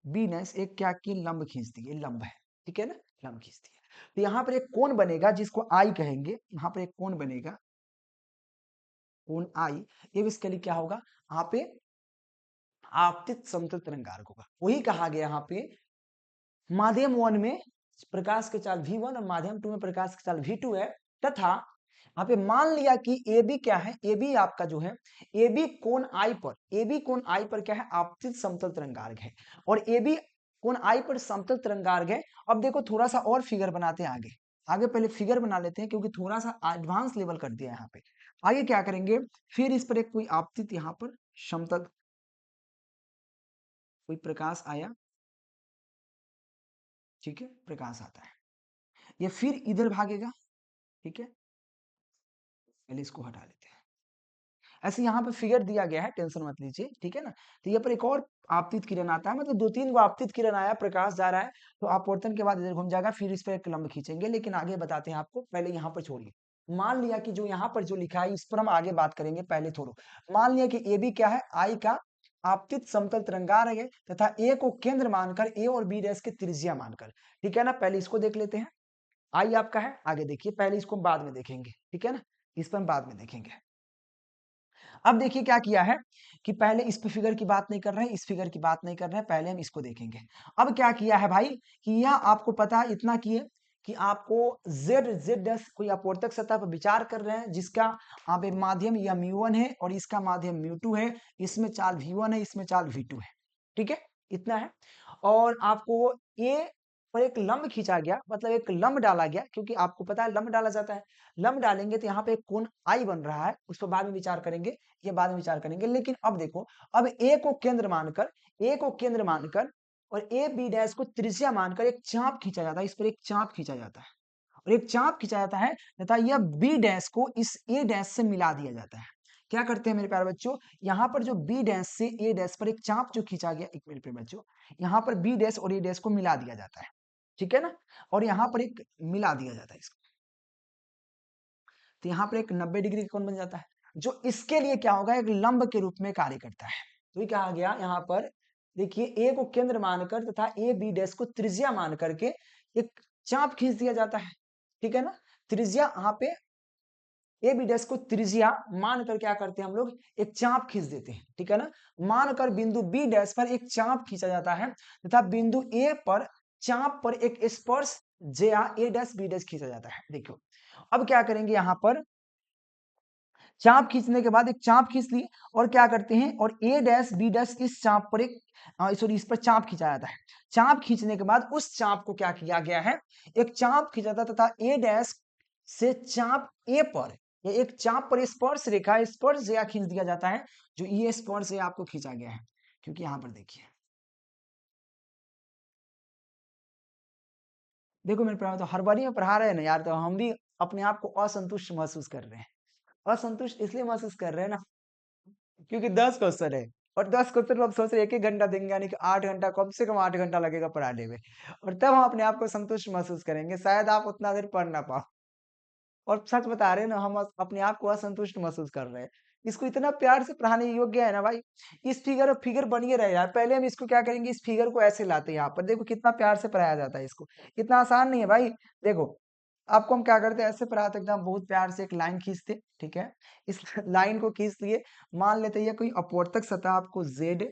बी डैश एक क्या किए, लंब खींच दिए, लंब है। ठीक है ना, लंब खींच दिए तो यहाँ पर एक कोण बनेगा जिसको आई कहेंगे, यहाँ पर एक कोण बनेगा, कोण आई, ये बेसिकली क्या होगा, यहाँ पे आपतित समतल तरंगार्घ होगा। वही कहा गया यहाँ पे, माध्यम 1 में प्रकाश की चाल v1 और माध्यम 2 में प्रकाश की चाल v2 है, तथा यहाँ पे मान लिया कि AB क्या है, AB आपका जो है, AB कोण I पर, AB कोण I पर क्या है, आपतित समतल तरंगार्घ है, और AB कोण I पर समतल तरंगार्घ है। अब देखो थोड़ा सा और फिगर बनाते हैं आगे, आगे पहले फिगर बना लेते हैं क्योंकि थोड़ा सा एडवांस लेवल कर दिया यहाँ पे। आगे क्या करेंगे, फिर इस पर एक कोई आपतित यहाँ पर समतल, कोई प्रकाश आया, ठीक है, प्रकाश आता है, ये फिर इधर भागेगा। ठीक है, पहले इसको हटा लेते हैं, ऐसे यहाँ पे फिगर दिया गया है, टेंशन मत लीजिए। ठीक है ना, तो यहाँ पर एक और आपतित किरण आता है, मतलब दो तीन गो आपतित किरण आया, प्रकाश जा रहा है तो अपवर्तन के बाद इधर घूम जाएगा, फिर इस पर एक लंब खींचेंगे, लेकिन आगे बताते हैं आपको, पहले यहाँ पर छोड़िए। मान लिया कि जो यहाँ पर जो लिखा है इस पर हम आगे बात करेंगे, पहले थोड़ा मान लिया कि ए बी क्या है, आई का आपतित समतल तरंगार्घ है तथा ए को केंद्र मानकर, ए और बी डैश के त्रिज्या मानकर। ठीक है ना, पहले इसको देख लेते हैं, आई आपका है, आगे देखिए, पहले इसको हम बाद में देखेंगे। ठीक है ना, इस पर हम बाद में देखेंगे। अब देखिए क्या किया है कि पहले इस पे फिगर की बात नहीं कर रहे हैं, इस फिगर की बात नहीं कर रहे हैं, पहले हम इसको देखेंगे। अब क्या किया है भाई कि यह आपको पता है, इतना किए कि आपको z z डैश कोई अपवर्तक सतह पर विचार कर रहे हैं, जिसका आप एक माध्यम या म्यू1 है और इसका माध्यम म्यू2 है, इसमें चाल v1 है, इसमें चाल v2 है। ठीक है, इतना है। और आपको ए पर एक लंब खींचा गया, मतलब एक लंब डाला गया, क्योंकि आपको पता है लंब डाला जाता है, लंब डालेंगे तो यहाँ पे एक कोण आई बन रहा है, उस पर बाद में विचार करेंगे, ये बाद में विचार करेंगे। लेकिन अब देखो, अब ए को केंद्र मानकर, ए को केंद्र मानकर और ए बी डैश को त्रिज्या मानकर एक चाप खींचा जाता है, इस पर एक चाप खींचा जाता है, और एक चाप खींचा जाता है तथा यह बी डैश को इस ए डैश से मिला दिया जाता है। क्या करते हैं मेरे प्यारे बच्चों, यहाँ पर जो बी डैश से ए डैश पर एक चाप जो खींचा गया, एक मिनट पे बच्चों, यहाँ पर बी डैश और ए डैश को मिला दिया जाता है। ठीक है ना, और यहाँ पर एक मिला दिया जाता है इसको, तो यहाँ पर एक 90 डिग्री का कोण बन जाता है। जो इसके लिए क्या होगा, एक लंब के रूप में कार्य करता है। तो ये कहा गया यहाँ पर, देखिए ए को केंद्र मानकर तथा ए बी डैश को त्रिज्या मान करके एक चाप खींच दिया जाता है, ठीक है ना। त्रिज्या यहाँ पे ए बी डैश को त्रिज्या मानकर क्या करते हैं हम लोग, एक चाप खींच देते हैं, ठीक है ना। मानकर बिंदु बी डैश पर एक चाप खींचा जाता है तथा बिंदु ए पर चाप पर एक स्पर्श ज्या ए डैश बी डैश खींचा जाता है। देखो अब क्या करेंगे, यहाँ पर चाप खींचने के बाद एक चाप खींच ली और क्या करते हैं, और ए डैश बी डैश इस चाप पर एक सॉरी इस पर चाप खींचा जाता है। चाप खींचने के बाद उस चाप को क्या किया गया है, एक चाप खींचा था तथा ए डैश से चाप ए पर या एक चाप पर स्पर्श रेखा स्पर्श या खींच दिया जाता है, जो ये स्पर्श आपको खींचा गया है। क्योंकि यहां पर देखिए, देखो मेरे प्यारे तो हर बारी में पढ़ा रहे हैं ना यार, तो हम भी अपने आप को असंतुष्ट महसूस कर रहे हैं। असंतुष्ट इसलिए महसूस कर रहे हैं ना, क्योंकि 10 क्वेश्चन है और 10 क्वेश्चन को हम सोच रहे हैं 1-1 घंटा देंगे, यानी कि 8 घंटा, कम से कम 8 घंटा लगेगा पढ़ाने में, और तब हम अपने आप को संतुष्ट महसूस करेंगे। शायद आप उतना देर पढ़ ना पाओ, और सच बता रहे हैं ना, हम अपने आप को असंतुष्ट महसूस कर रहे हैं। इसको इतना प्यार से पढ़ाने योग्य है ना भाई, इस फिगर बनिए रहे यार। पहले हम इसको क्या करेंगे, इस फिगर को ऐसे लाते हैं यहाँ पर, देखो कितना प्यार से पढ़ाया जाता है इसको, इतना आसान नहीं है भाई। देखो आपको हम क्या करते हैं, ऐसे पढ़ाते एकदम बहुत प्यार से, एक लाइन खींचते, ठीक है। इस लाइन को खींच लिए, मान लेते हैं कोई अपवर्तक सतह आपको जेड,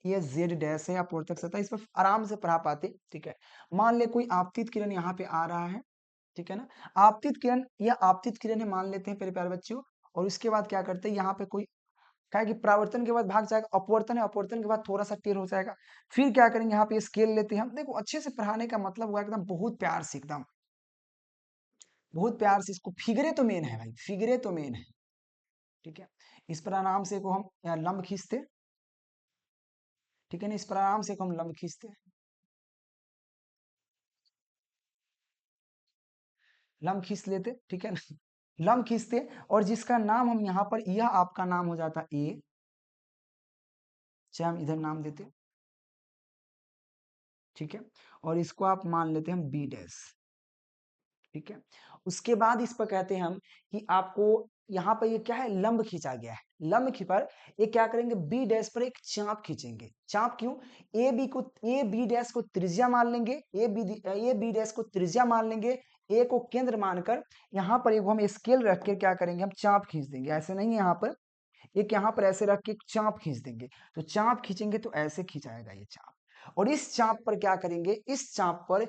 ये जेड डैश है अपवर्तक सतह, इस पर आराम से पढ़ा पाते, ठीक है। मान ले कोई आपतित किरण यहाँ पे आ रहा है, ठीक है ना। आपतित किरण, या आपतित किरण है मान लेते हैं मेरे प्यारे बच्चों, और उसके बाद क्या करते हैं, यहाँ पे कोई क्या है कि परावर्तन के बाद भाग जाएगा, अपवर्तन है, अपवर्तन के बाद थोड़ा सा टेढ़ हो जाएगा। फिर क्या करेंगे, यहाँ पे स्केल लेते हैं हम। देखो अच्छे से पढ़ाने का मतलब हुआ एकदम बहुत प्यार से, एकदम बहुत प्यार से। इसको फिगरे तो मेन है भाई, फिगरे तो मेन है, ठीक है। इस पर आराम से को हम लंब खींचते, ठीक है ना, इस पर आराम से को हम लंब खींचते, लंब खींच लेते, ठीक है ना। लंब खींचते, और जिसका नाम हम यहाँ पर, यह आपका नाम हो जाता ए, चाहे हम इधर नाम देते, ठीक है। और इसको आप मान लेते हैं हम बी डैश, ठीक है। उसके बाद इस पर कहते हैं हम कि आपको यहाँ पर ये क्या है, लंब खींचा गया है। लंब की पर ये क्या करेंगे, बी डैश पर एक चाप खींचेंगे। चाप क्यों, ए बी डैश को त्रिज्या मान लेंगे, ए बी डैश को त्रिज्या मान लेंगे, ए को केंद्र मानकर यहाँ पर एक हम स्केल रख के क्या करेंगे, हम चाप खींच देंगे। ऐसे नहीं है, यहाँ पर एक यहाँ पर ऐसे रख के चाप खींच देंगे। तो चाप खींचेंगे तो ऐसे खींचाएगा ये चाप, और इस चाप पर क्या करेंगे, इस चाप पर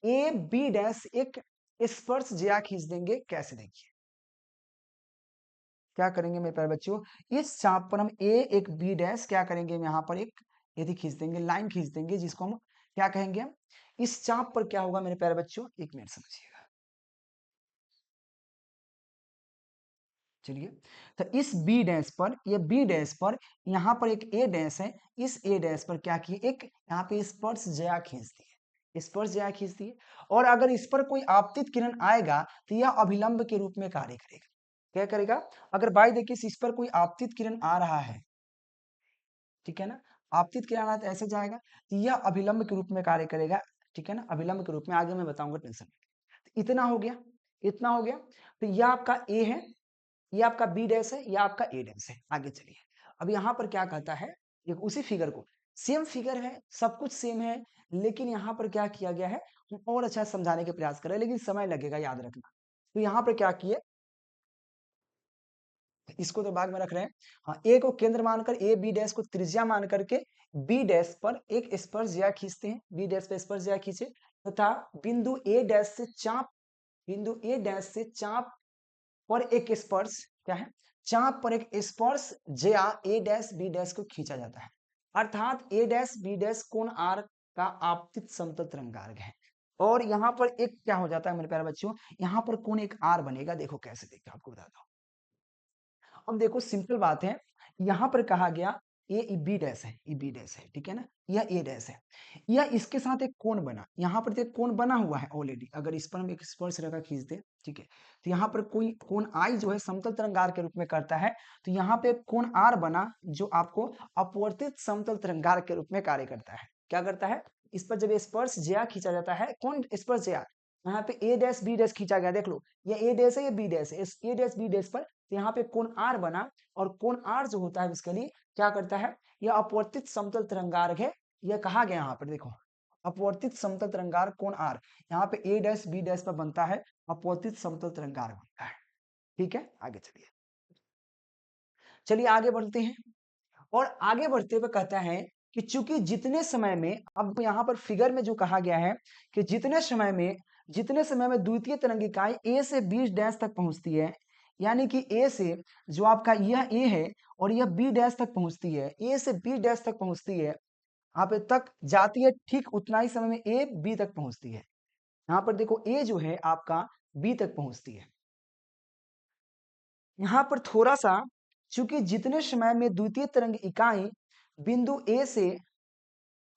ए बी डैश एक स्पर्श ज्या खींच देंगे। कैसे, देखिए क्या करेंगे मेरे प्यारे बच्चों, इस चाप पर हम ए एक बी डैश क्या करेंगे, हम यहाँ पर एक यदि खींच देंगे, लाइन खींच देंगे, जिसको हम क्या कहेंगे, हम इस चाप पर क्या होगा मेरे प्यारे बच्चों, एक मिनट समझिएगा। चलिए, तो इस बी डैश पर, ये बी डैश पर यहाँ पर एक ए डैश है, इस ए डैश पर क्या किए, एक यहाँ पे स्पर्श ज्या खींच दिए, स्पर्श ज्या खींच दिए। और अगर इस पर कोई आपतित किरण आएगा तो यह अभिलंब के रूप में कार्य करेगा। क्या करेगा, अगर बाई देखिए इस पर कोई आपतित किरण आ रहा है, ठीक है ना, आपतित किरण आ तो ऐसे जाएगा, तो यह अभिलंब के रूप में कार्य करेगा, ठीक है ना, अभिलंब के रूप में। आगे मैं बताऊंगा, टेंशन। इतना हो गया, इतना हो गया। तो यह आपका ए है, ये आपका बी डैश है, ये आपका ए डैश है। आगे चलिए, अब यहाँ पर क्या कहता है, ये उसी फिगर को, सेम फिगर है, सब कुछ सेम है, लेकिन यहाँ पर क्या किया गया है, हम और अच्छा समझाने के प्रयास कर रहे हैं, लेकिन समय लगेगा, याद रखना। तो यहाँ पर क्या किए, इसको तो भाग में रख रहे हैं। हाँ, ए को केंद्र मानकर, ए बी डैश को त्रिज्या मान करके बी डैश पर एक स्पर्श ज्या खींचते हैं, बी डैश पे स्पर्श ज्या खींचे तथा बिंदु ए डैश से चाप, बिंदु ए डैश से चाप पर एक स्पर्श क्या है, चाप पर एक स्पर्श ज्या ए डैश बी डैश को खींचा जाता है। अर्थात ए डैश बी डैश कोण आर का आपतित समतल तरंगार्घ है। और यहाँ पर एक क्या हो जाता है मेरे प्यारे बच्चों, यहाँ पर कोण एक आर बनेगा। देखो कैसे, देखो आपको बताता हूँ। अब देखो सिंपल बात है, यहाँ पर कहा गया ए बी डैश है, ई बी डैश है, ठीक है ना, यह ए डैश है, यह इसके साथ एक कोण बना, यहाँ पर एक कोण बना हुआ है ऑलरेडी। अगर इस पर हम एक स्पर्श रेखा खींच दे, ठीक है, तो यहाँ पर कोई कोण आई जो है समतल तरंगार के रूप में करता है, तो यहाँ पे कोण आर बना, जो आपको अपवर्तित समतल तरंगार के रूप में कार्य करता है। क्या करता है, इस पर जब स्पर्श ज्या खींचा जाता है, कौन स्पर्श ज्या, यहाँ पे ए डैश बी डैश खींचा गया, देख लो, ये ए डैश है, ये बी डैश है, इस ए डैश बी डैश पर तो यहाँ पे कोण आर बना, और कोण आर जो होता है बेसिकली क्या करता है, यह अपवर्तित समतल तरंगार्घ है। यह कहा गया यहाँ पर देखो, अपवर्तित समतल तरंगार्घ कोण आर, यहाँ पे ए डैश बी डैश पर बनता है, अपवर्तित समतल तरंगार्घ बनता है। ठीक है, आगे चलिए, चलिए आगे बढ़ते हैं। और आगे बढ़ते हुए कहता है कि चूंकि जितने समय में, अब यहाँ पर फिगर में जो कहा गया है कि जितने समय में द्वितीय तरंग इकाई ए से बी डैश तक पहुंचती है, यानी कि ए से जो आपका यह ए है और यह बी डैश तक पहुंचती है, ए से बी डैश तक पहुंचती है, यहाँ पे तक जाती है, ठीक उतना ही समय में ए बी तक पहुंचती है। यहाँ पर देखो ए जो है आपका बी तक पहुंचती है। यहाँ पर थोड़ा सा, चूंकि जितने समय में द्वितीय तरंग इकाई बिंदु ए से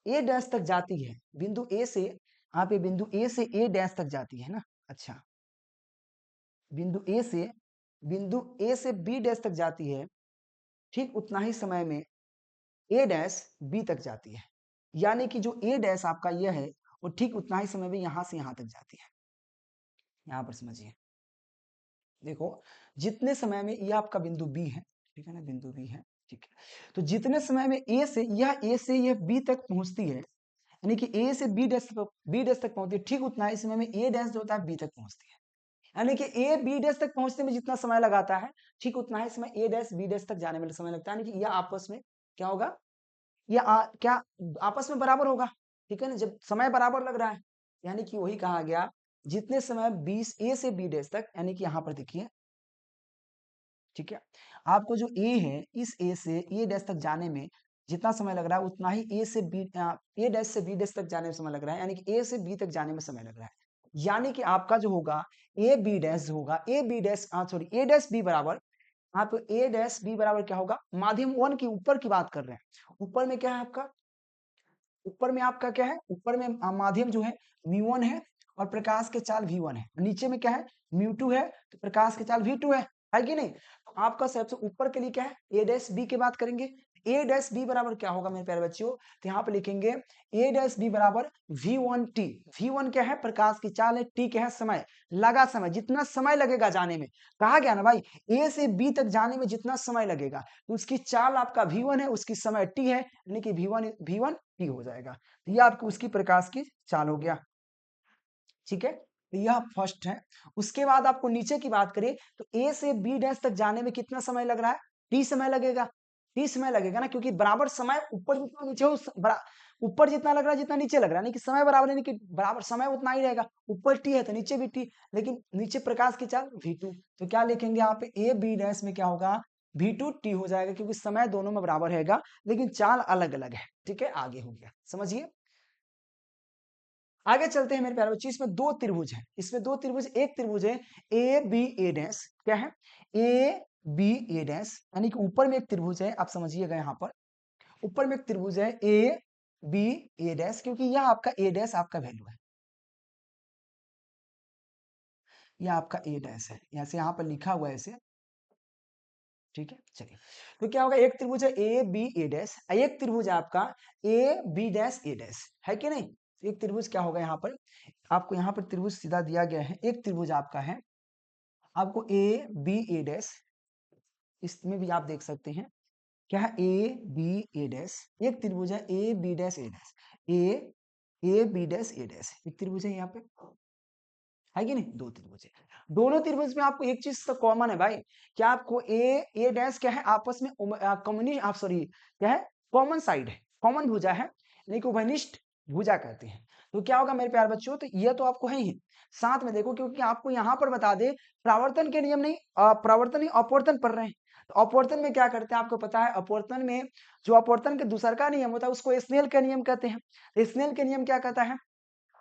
ए डैश तक जाती है, बिंदु ए से, यहाँ पे बिंदु ए से ए डैश तक जाती है ना, अच्छा, बिंदु ए से बी डैश तक जाती है, ठीक उतना ही समय में ए डैश बी तक जाती है, यानी कि जो ए डैश आपका यह है वो ठीक उतना ही समय में यहां से यहां तक जाती है। यहां पर समझिए, देखो जितने समय में यह आपका बिंदु बी है, ठीक है ना, बिंदु बी है, ठीक है, तो जितने समय में ए से यह बी तक पहुंचती है, यानी कि ए से बी डैश तक पहुंचती है, ठीक उतना ही समय में ए डैश जो होता है बी तक पहुंचती है, यानी कि ए बी डैश तक पहुंचने में जितना समय लगाता है, ठीक उतना ही समय ए डैश बी डैश तक जाने में समय लगता है, यानी कि यह आपस में क्या होगा, क्या आपस में बराबर होगा, ठीक है ना, जब समय बराबर लग रहा है, यानी कि वही कहा गया, जितने समय 20 ए से बी डैश तक, यानी कि यहाँ पर देखिए, ठीक है, आपको जो ए है, इस ए से ए डैश तक जाने में जितना समय लग रहा है उतना ही ए डैश से बी डैश तक जाने में समय लग रहा है, यानी कि ए से बी तक जाने में समय लग रहा है, यानी कि आपका जो होगा ए बी डैश होगा, ए डैश बी बराबर, आप ए डैश बी बराबर क्या होगा, माध्यम 1 की ऊपर की बात कर रहे हैं, ऊपर में क्या है आपका, ऊपर में आपका क्या है, ऊपर में माध्यम जो है म्यू1 है और प्रकाश के चाल v1 है, नीचे में क्या है, म्यू2 है, तो प्रकाश के चाल v2 है कि नहीं, तो आपका सबसे ऊपर के लिए क्या है, ए डैश बी की बात करेंगे, ए डैश बी बराबर क्या होगा मेरे प्यारे बच्चों, तो यहाँ पे लिखेंगे ए डैश बी बराबर v1t, v1 क्या है, प्रकाश की चाल है, t क्या है, समय, लगा समय, जितना समय लगेगा जाने में, कहा गया ना भाई, ए से बी तक जाने में जितना समय लगेगा, तो उसकी चाल आपका v1 है, उसकी समय t है, यानी कि v1 t हो जाएगा, तो ये आपको उसकी प्रकाश की चाल हो गया, ठीक है, तो यह फर्स्ट है। उसके बाद आपको नीचे की बात करें तो ए से बी डैश तक जाने में कितना समय लग रहा है, टी समय लगेगा, टी समय लगेगा ना, क्योंकि बराबर समय ऊपर जितना नीचे ऊपर जितना लग रहा है जितना नीचे लग रहा है, नहीं कि समय बराबर, यानी कि बराबर समय उतना ही रहेगा, ऊपर टी है तो नीचे भी टी, लेकिन नीचे प्रकाश की चाल v2, तो क्या लिखेंगे यहाँ पे, ए बी डैश में क्या होगा, v2t हो जाएगा, क्योंकि समय दोनों में बराबर रहेगा लेकिन चाल अलग अलग है, ठीक है, आगे हो गया, समझिए। आगे चलते हैं मेरे प्यारे बच्चे, इसमें दो त्रिभुज है, इसमें दो त्रिभुज, एक त्रिभुज है ए बी ए डैश, क्या है, ए बी ए डैश, यानी कि ऊपर में एक त्रिभुज है, आप समझिएगा यहाँ पर ऊपर में एक त्रिभुज है ए बी ए डैश, क्योंकि यह आपका ए डैश आपका वैल्यू है, यह आपका ए डैश है, यहाँ से यहाँ पर लिखा हुआ है ऐसे, ठीक है, चलिए, तो क्या होगा, एक त्रिभुज है ए बी ए डैश, एक त्रिभुज है आपका A B dash A dash, है कि नहीं, तो एक त्रिभुज क्या होगा, यहाँ पर आपको यहाँ पर त्रिभुज सीधा दिया गया है, एक त्रिभुज आपका है, आपको ए बी ए डैश, इसमें भी आप देख सकते हैं क्या है, ए बी ए डैश, एक त्रिभुज है A B dash A dash, A B dash A dash, एक त्रिभुज है यहाँ पे, है कि नहीं, दो त्रिभुज है, दोनों त्रिभुज में आपको एक चीज तो कॉमन है भाई, क्या आपको ए डैश क्या है, आपस में कम्युनिस्ट, आप सॉरी क्या है, कॉमन साइड है, कॉमन भुजा है, यानी कि उभयनिष्ठ भुजा कहते हैं, तो क्या होगा मेरे प्यारे बच्चों, तो ये तो आपको है ही, साथ में देखो, क्योंकि आपको यहाँ पर बता दे, प्रावर्तन के नियम नहीं, प्रावर्तन नहीं, अपवर्तन पढ़ रहे हैं, तो अपवर्तन में क्या करते हैं आपको पता है, अपवर्तन में जो अपवर्तन के दूसर का नियम होता है उसको स्नेल का नियम कहते हैं, स्नेल के नियम क्या कहता है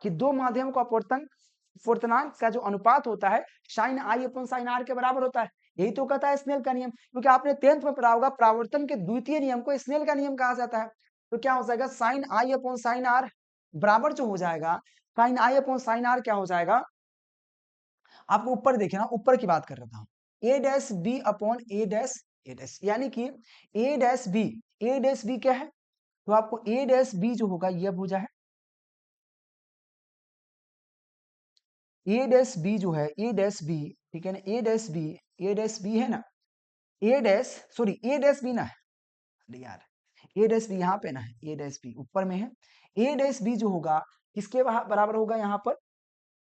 कि दो माध्यम को अपवर्तनांक का जो अनुपात होता है sine I upon sine R के बराबर होता है, यही तो कहता है स्नेल का नियम, क्योंकि आपने 10th में पढ़ा होगा प्रावर्तन के द्वितीय नियम को स्नेल का नियम कहा जाता है, तो क्या हो जाएगा, sine I upon sine R बराबर जो हो जाएगा, sine I upon sine R क्या हो जाएगा, आपको ऊपर देखे ना, ऊपर की बात कर रहा था, ए डैश बी अपॉन ए डैश, यानी कि ए डैश बी क्या है, तो आपको ए डैश बी जो होगा यह भुजा है, ए डैश बी जो है, ए डैश बी, ठीक है ना, ए डैश बी है ना, ए डैश सॉरी ए डैश बी ना है, अरे यार ए डैश बी यहाँ पे ना है, ए डैश बी ऊपर में है, ए डैश बी जो होगा किसके बराबर होगा यहाँ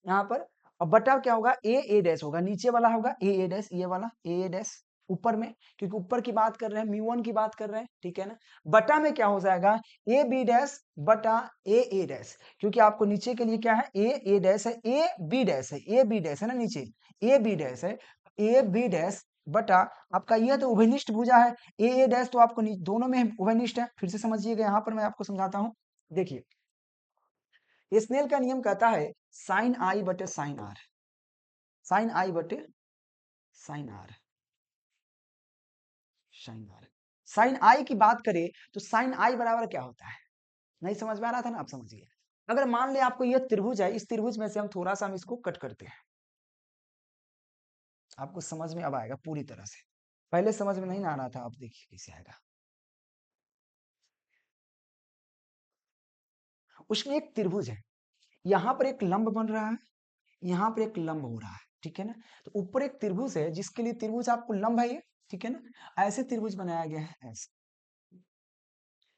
पर और बटा क्या होगा ए डैश होगा, नीचे वाला होगा ए डैश, ये वाला ए डैश ऊपर में, क्योंकि ऊपर की बात कर रहे हैं, म्यू वन की बात कर रहे हैं, ठीक है ना। बटा में क्या हो जाएगा ए बी डैश बटा ए डैश, क्योंकि आपको नीचे के लिए क्या है ए डैश है, ए बी डैश है, ए बी डैश है ना, नीचे ए बी डैश है, ए बी डैश बटा आपका यह तो उभयनिष्ठ भुजा है, ए डैश तो आपको दोनों में उभयनिष्ठ है। फिर से समझिएगा, यहाँ पर मैं आपको समझाता हूँ, देखिए स्नेल का नियम कहता है साइन आई बटे साइन आर, साइन आई बटे sine r, sine r, sine i की बात करें तो साइन आई बराबर क्या होता है, नहीं समझ में आ रहा था ना, आप समझिए। अगर मान ले आपको यह त्रिभुज है, इस त्रिभुज में से हम थोड़ा सा हम इसको कट करते हैं, आपको समझ में अब आएगा पूरी तरह से, पहले समझ में नहीं आ रहा था, अब देखिए कैसे आएगा। उसमें एक त्रिभुज है, यहाँ पर एक लंब बन रहा है, यहाँ पर एक लंब हो रहा है, ठीक है ना। तो ऊपर एक त्रिभुज है जिसके लिए त्रिभुज आपको लंब है ये, ठीक है ना, ऐसे त्रिभुज बनाया गया है ऐसे,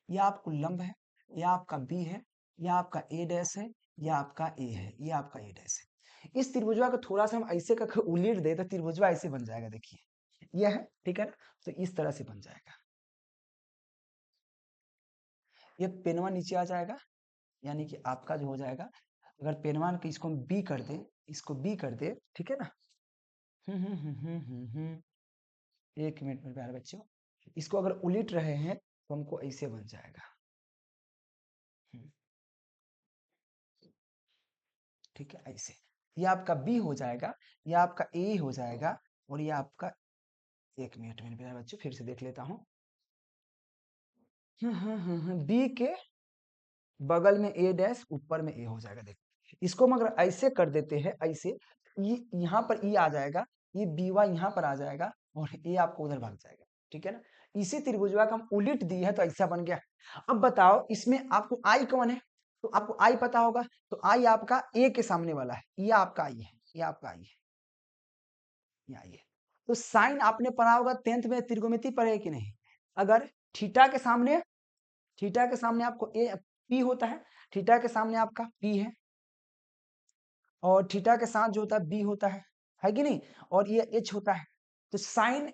यह आपको लंब है, यह आपका बी है, यह आपका ए डैश है, यह आपका ए है, यह आपका ए डैश है। इस त्रिभुजवा को थोड़ा सा हम ऐसे करके उलीट दे तो त्रिभुजवा ऐसे बन जाएगा, देखिए यह है, ठीक है ना। तो इस तरह से बन जाएगा, ये पेनवा नीचे आ जाएगा, यानी कि आपका जो हो जाएगा, अगर पेनवा को इसको हम बी कर दे, इसको बी कर दे, ठीक है ना। एक मिनट में प्यारे बच्चों, इसको अगर उलट रहे हैं तो हमको ऐसे बन जाएगा, ठीक है ऐसे, ये आपका बी हो जाएगा, ये आपका ए हो जाएगा, और ये आपका, एक मिनट में प्यारे बच्चों फिर से देख लेता हूँ, बी के बगल में ए डैश, ऊपर में ए हो जाएगा, देखो इसको हम अगर ऐसे कर देते हैं, ऐसे ये यहाँ पर ई आ जाएगा, ये बी वाई यहाँ पर आ जाएगा, और ए आपको उधर भाग जाएगा, ठीक है ना। इसी त्रिभुजवा का हम उलट दी है तो ऐसा बन गया। अब बताओ इसमें आपको आई कौन है, तो आपको आई पता होगा, तो आई आपका ए के सामने वाला है, ये आपका आई है, ये आपका आई है, ये आई है। तो साइन आपने पढ़ा होगा 10th में, त्रिकोणमिति पढ़े है कि नहीं। अगर थीटा के सामने, थीटा के सामने आपको ए पी होता है, थीटा के सामने आपका पी है, और थीटा के साथ जो होता है बी होता है कि नहीं, और ये एच होता है। तो साइन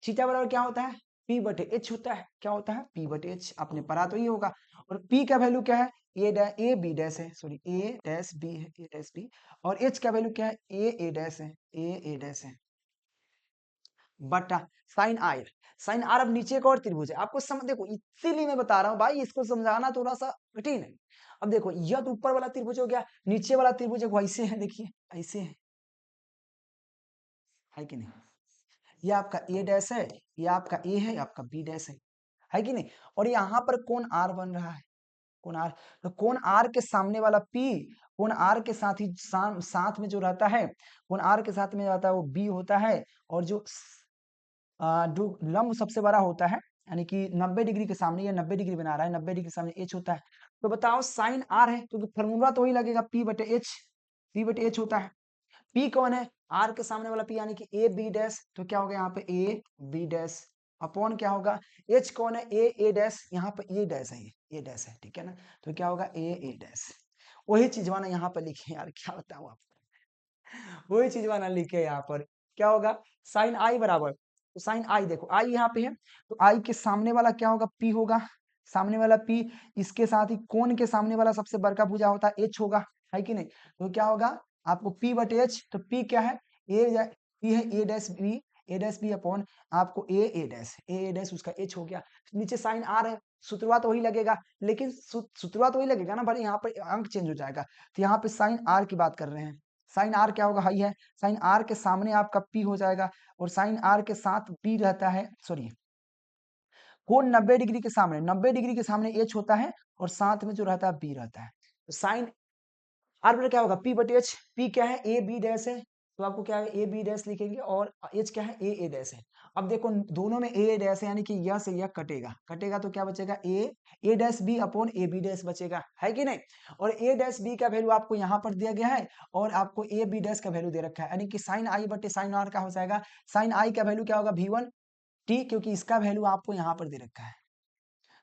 थीटा बराबर क्या होता है पी बटे एच होता है, क्या होता है पी बटे एच, आपने पढ़ा तो ये होगा। और पी का वैल्यू क्या है ए बी डैश है, सॉरी ए डैश बी है, ए डैश बी, और एच का वैल्यू क्या है ए डैश है, ए डैश है, बटा साइन आर, साइन आर अब नीचे का और त्रिभुज है, आपको समझ, देखो इसीलिए मैं बता रहा हूँ भाई, इसको समझाना थोड़ा सा कठिन है। अब देखो यह तो ऊपर वाला त्रिभुज हो गया, नीचे वाला त्रिभुज वैसे है, देखिए ऐसे है कि नहीं, ये आपका ए डैश है, ये आपका ए है, आपका बी डैश है कि नहीं। और यहाँ पर कोण आर बन रहा है, कोण आर, तो कोण आर के सामने वाला पी, कोण आर के साथ ही साथ में जो रहता है, कोण आर के साथ में रहता है वो बी होता है, और जो लंब सबसे बड़ा होता है, यानी कि 90 डिग्री के सामने, ये 90 डिग्री बना रहा है, 90 डिग्री के सामने एच होता है। तो बताओ साइन आर है, क्योंकि फॉर्मूला तो वही लगेगा पी बटे एच, पी बटे एच होता है। पी कौन है आर के सामने वाला पी, यानी कि ए बी डैश, तो क्या होगा यहाँ पे ए बी डैश, अपॉन क्या होगा एच कौन है ए डैश, यहाँ पे ए डैश है, ए डैश है, ठीक है ना। तो क्या होगा ए डैश, वही चीज वाना यहाँ पर लिखे यार, क्या बताऊं आपको, वही चीज वाना लिखे यहाँ पर, क्या होगा साइन आई बराबर, तो साइन आई देखो आई यहाँ पे है, तो आई के सामने वाला क्या होगा पी होगा, सामने वाला पी, इसके साथ ही कोण के सामने वाला सबसे बड़का भुजा होता है एच होगा, है कि नहीं। तो क्या होगा आपको P बटे एच, तो P क्या है P है ए डैश बी अपॉन आपको ए डैश, ए डैश उसका एच हो गया, नीचे साइन आर है, सूत्रवा तो वही लगेगा, लेकिन सूत्रवा तो वही लगेगा ना, भले यहाँ पर अंक चेंज हो जाएगा। तो यहाँ पे साइन आर की बात कर रहे हैं, साइन आर क्या होगा हाई है, साइन आर के सामने आपका P हो जाएगा, और साइन आर के साथ B रहता है, सॉरी कोण 90 डिग्री के सामने, 90 डिग्री के सामने एच होता है, और साथ में जो रहता है बी रहता है। तो साइन आर बराबर क्या होगा पी बटे एच, पी क्या है ए बी डैश है, तो आपको क्या है ए बी डैश लिखेंगे, और एच क्या है ए डैश है। अब देखो दोनों में ए डैश है, यानी कि यह से यह कटेगा, कटेगा तो क्या बचेगा a dash b upon a B dash बचेगा, है कि नहीं। और ए डैश बी का वैल्यू आपको यहाँ पर दिया गया है, और आपको ए बी डैश का वैल्यू दे रखा है, यानी कि साइन आई बटे साइन आर का हो जाएगा, साइन आई का वैल्यू क्या होगा V1, टी, क्योंकि इसका वैल्यू आपको यहाँ पर दे रखा है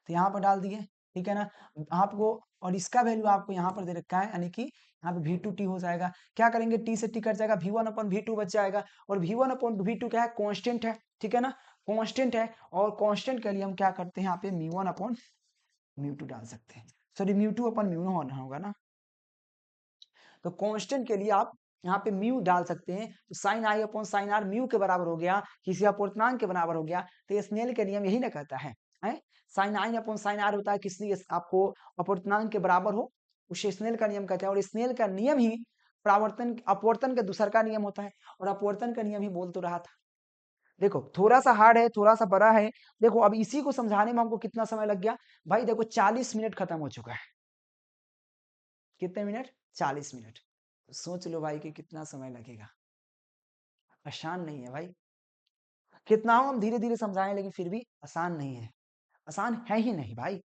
तो यहाँ पर डाल दिए, ठीक है ना आपको, और इसका वैल्यू आपको यहाँ पर दे रखा है, यानी कि यहाँ पे V2T हो जाएगा। क्या करेंगे, टी से टी कट जाएगा, V1/V2 बच जाएगा, और V1/V2 क्या है, कांस्टेंट है, ठीक है ना, कांस्टेंट है, और कांस्टेंट के लिए हम क्या करते हैं यहाँ पे μ1/μ2 डाल सकते हैं, सॉरी μ2/μ होगा ना, तो कांस्टेंट के लिए आप यहाँ पे म्यू डाल सकते हैं, तो sine I upon sine R mu के बराबर हो गया, किसी अपूर्णांक के बराबर हो गया, तो स्नेल का नियम यही ना कहता है, sine I upon sine R होता है किसी आपको अपूर्णांक के बराबर हो, उसे स्नेल का नियम कहते हैं, और स्नेल का नियम ही परावर्तन अपवर्तन का दूसरा का नियम होता है, और अपवर्तन का नियम ही बोल तो रहा था। देखो थोड़ा सा हार्ड है, थोड़ा सा बड़ा है, देखो अब इसी को समझाने में हमको कितना समय लग गया भाई, देखो 40 मिनट खत्म हो चुका है, कितने मिनट, 40 मिनट, सोच लो भाई कि कितना समय लगेगा, आसान नहीं है भाई, कितना हो हम धीरे धीरे समझाएं, लेकिन फिर भी आसान नहीं है, आसान है ही नहीं भाई,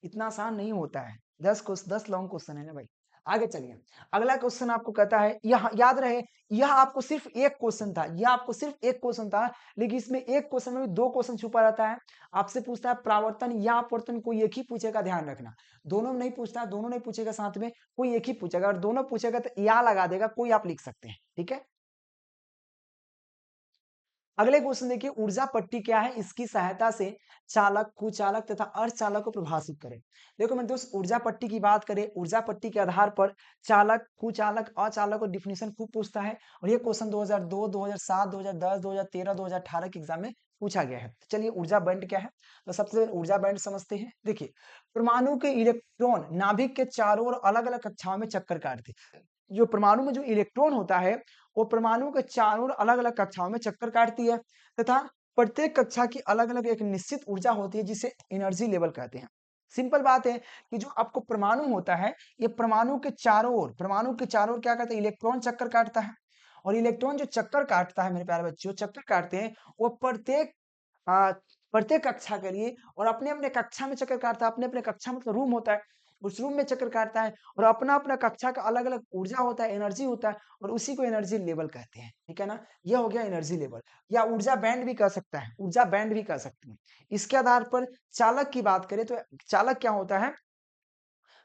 इतना आसान नहीं होता है, 10 लॉन्ग क्वेश्चन है ना भाई। आगे चलिए, अगला क्वेश्चन आपको कहता है, यह याद रहे, यह आपको सिर्फ एक क्वेश्चन था, यह आपको सिर्फ एक क्वेश्चन था, लेकिन इसमें एक क्वेश्चन में भी दो क्वेश्चन छुपा रहता है। आपसे पूछता है प्रावर्तन या अपवर्तन, कोई एक ही पूछेगा, ध्यान रखना, दोनों में नहीं पूछता, दोनों नहीं पूछेगा साथ में, कोई एक ही पूछेगा, और दोनों पूछेगा तो या लगा देगा, कोई आप लिख सकते हैं, ठीक है। अगले क्वेश्चन देखिए, ऊर्जा पट्टी क्या है, इसकी सहायता से चालक, कुचालक तथा अर्धचालक को प्रभाषित करें। देखो मेरे दोस्त, ऊर्जा पट्टी की बात करें, ऊर्जा पट्टी के आधार पर चालक, कुचालक, अचालक को डिफिनेशन खूब पूछता है, और ये क्वेश्चन 2002, 2007, 2010, 2013, 2018 के एग्जाम में पूछा गया है। तो चलिए ऊर्जा बैंड क्या है, तो सबसे पहले ऊर्जा बैंड समझते हैं। देखिए, परमाणु के इलेक्ट्रॉन नाभिक के चारों ओर अलग अलग कक्षाओं में चक्कर काटते हैं। जो परमाणु में जो इलेक्ट्रॉन होता है, वो परमाणु के चारों ओर अलग अलग कक्षाओं में चक्कर काटती है, तथा प्रत्येक कक्षा की अलग अलग एक निश्चित ऊर्जा होती है, जिसे एनर्जी लेवल कहते हैं। सिंपल बात है कि जो आपको परमाणु होता है, ये परमाणु के चारों ओर क्या कहते हैं, इलेक्ट्रॉन चक्कर काटता है, और इलेक्ट्रॉन जो चक्कर काटता है मेरे प्यारे बच्चों, चक्कर काटते हैं, वो प्रत्येक कक्षा के लिए, और अपने अपने कक्षा में चक्कर काटता है, अपने अपने कक्षा मतलब रूम होता है, उस रूम में चक्कर काटता है, और अपना अपना कक्षा का अलग अलग ऊर्जा होता है, एनर्जी होता है, और उसी को एनर्जी लेवल कहते हैं, ठीक है ना। यह हो गया एनर्जी लेवल, या ऊर्जा बैंड भी कह सकता है, ऊर्जा बैंड भी कह सकते हैं। इसके आधार पर चालक की बात करें तो चालक क्या होता है,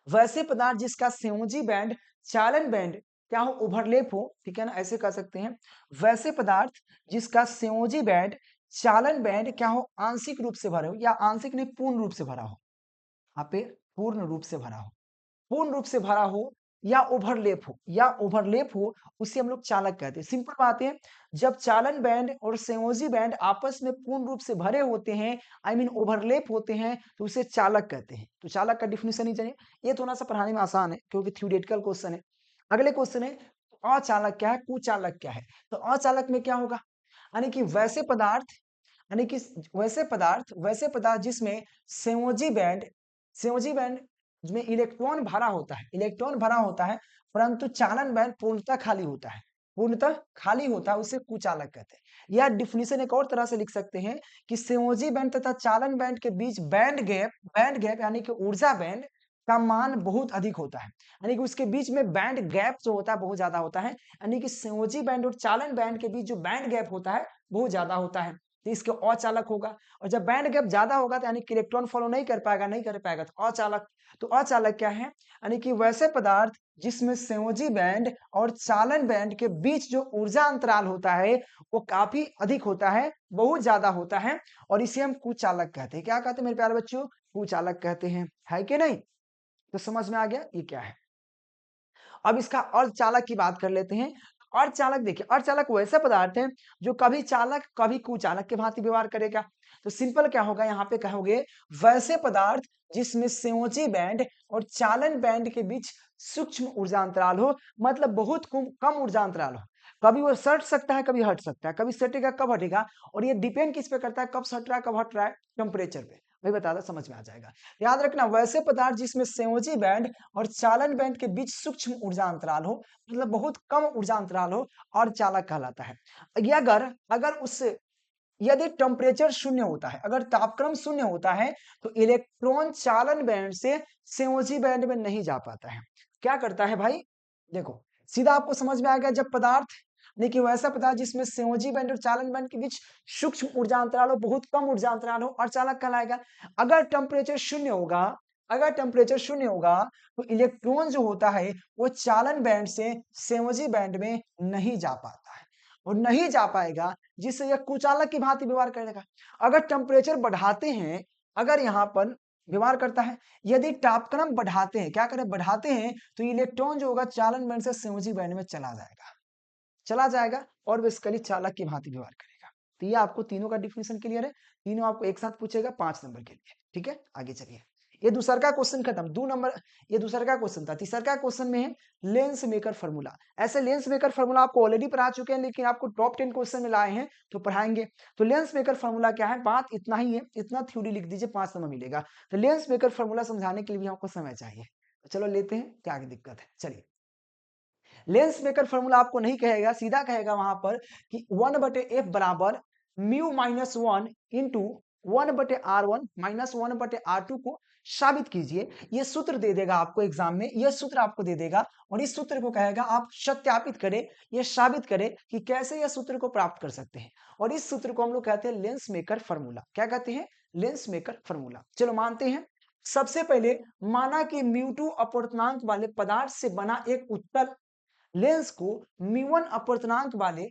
वैसे पदार्थ जिसका संयोजी बैंड चालन बैंड क्या हो, ओवरलैप हो, ठीक है ना, ऐसे कह सकते हैं। वैसे पदार्थ जिसका संयोजी बैंड चालन बैंड क्या हो, आंशिक रूप से भरा हो, या आंशिक नहीं पूर्ण रूप से भरा हो, यहाँ पे पूर्ण रूप से भरा हो, पूर्ण रूप से भरा हो, या ओवरलैप हो, उसे हम लोग चालक कहते हैं। सिंपल बात है, जब चालन बैंड और संयोजी बैंड आपस में पूर्ण रूप से भरे होते हैं, आई मीन ओवरलैप होते हैं, तो उसे चालक कहते हैं। तो चालक का डिफिनेशन ही चाहिए, ये थोड़ा सा पढ़ाने में आसान है, क्योंकि थ्योरेटिकल क्वेश्चन है। अगले क्वेश्चन है, अचालक क्या है, कुचालक क्या है। तो अचालक में क्या होगा, यानी कि वैसे पदार्थ जिसमें संयोजी बैंड में इलेक्ट्रॉन भरा होता है, परंतु चालन बैंड पूर्णतः खाली होता है, उसे कुचालक कहते हैं। या डिफिनेशन एक और तरह से लिख सकते हैं कि संयोजी बैंड तथा चालन बैंड के बीच बैंड गैप यानी कि ऊर्जा बैंड का मान बहुत अधिक होता है, यानी कि उसके बीच में बैंड गैप जो होता है बहुत ज्यादा होता है, यानी कि संयोजी बैंड और चालन बैंड के बीच जो बैंड गैप होता है बहुत ज्यादा होता है, तो इसके अचालक होगा। और जब बैंड गैप ज्यादा होगा तो यानी कि इलेक्ट्रॉन फॉलो नहीं कर पाएगा तो अचालक। तो अचालक क्या है, यानी कि वैसे पदार्थ जिसमें संयोजी बैंड और चालन बैंड के बीच जो ऊर्जा अंतराल होता है वो काफी अधिक होता है, बहुत ज्यादा होता है, और इसे हम कुचालक कहते हैं। क्या कहते हैं मेरे प्यारे बच्चों, कुचालक कहते हैं, है कि नहीं। तो समझ में आ गया ये क्या है। अब इसका अर्धचालक की बात कर लेते हैं। अर्धचालक देखिए, अर्धचालक वैसे पदार्थ है जो कभी चालक कभी कुचालक के भांति व्यवहार करेगा। तो सिंपल क्या होगा, यहाँ पे कहोगे वैसे पदार्थ जिसमें संयोजी बैंड और चालन बैंड के बीच सूक्ष्म ऊर्जा अंतराल हो, मतलब बहुत कम ऊर्जा अंतराल हो। कभी वो सट सकता है, कभी हट सकता है, कभी सटेगा कब हटेगा, और ये डिपेंड किस पे करता है, कब सट रहा है कब हट रहा है, टेम्परेचर पे। वही बता दो, समझ में आ जाएगा। याद रखना, वैसे पदार्थ जिसमें संयोजी बैंड और चालन बैंड के बीच सूक्ष्म ऊर्जा अंतराल हो, मतलब बहुत कम ऊर्जा अंतराल हो, और चालक कहलाता है। ये अगर उससे यदि टेम्परेचर शून्य होता है, अगर तापक्रम शून्य होता है, तो इलेक्ट्रॉन चालन बैंड से संयोजी बैंड में नहीं जा पाता है। क्या करता है भाई, देखो सीधा आपको समझ में आएगा, जब पदार्थ देखिए वैसा पदार्थ जिसमें संयोजी बैंड और चालन बैंड के बीच सूक्ष्म ऊर्जा अंतराल हो, बहुत कम ऊर्जा अंतराल हो, अर्धचालक कहलाएगा। अगर टेम्परेचर शून्य होगा, अगर टेम्परेचर शून्य होगा तो इलेक्ट्रॉन जो होता है वो चालन बैंड से संयोजी बैंड में नहीं जा पाता है और नहीं जा पाएगा, जिससे यह कुचालक की भांति व्यवहार करेगा। अगर टेम्परेचर बढ़ाते हैं, अगर यहाँ पर व्यवहार करता है, यदि तापक्रम बढ़ाते हैं, क्या करें, बढ़ाते हैं, तो इलेक्ट्रॉन जो होगा चालन बैंड से संयोजी बैंड में चला जाएगा और बेसिकली चालक की भांति व्यवहार करेगा। तो ये आपको तीनों का डिफिनेशन क्लियर है, तीनों आपको एक साथ पूछेगा 5 नंबर के लिए। ठीक है, आगे चलिए। ये दूसरा का क्वेश्चन खत्म, 2 नंबर, ये दूसरा का क्वेश्चन था। तीसरा का क्वेश्चन में है लेंस मेकर फार्मूला। ऐसे लेंस मेकर फार्मूला आपको ऑलरेडी पढ़ा चुके हैं, लेकिन आपको टॉप 10 क्वेश्चन में लाए हैं तो पढ़ाएंगे। तो लेंस मेकर फार्मूला क्या है, बात इतना ही है, इतना थ्योरी लिख दीजिए, 5 नंबर मिलेगा। तो लेंस मेकर फार्मूला समझाने के लिए भी आपको समय चाहिए, तो चलो लेते हैं, क्या दिक्कत है। चलिए, लेंस मेकर फॉर्मूला आपको नहीं कहेगा, सीधा कहेगा वहां पर कि 1/f बराबर mu minus 1 into 1/r1 minus 1/r2 को साबित कीजिए। ये सूत्र दे देगा आपको एग्जाम में, ये सूत्र आपको दे देगा और इस सूत्र को कहेगा आप सत्यापित करें, ये साबित करें कि कैसे यह सूत्र को प्राप्त कर सकते हैं। और इस सूत्र को हम लोग कहते हैं लेंस मेकर फॉर्मूला। क्या कहते हैं, लेंस मेकर फॉर्मूला। चलो मानते हैं। सबसे पहले माना कि म्यू2 अपवर्तनांक वाले पदार्थ से बना एक उत्तल लेंस को म्यू1 अपवर्तनांक वाले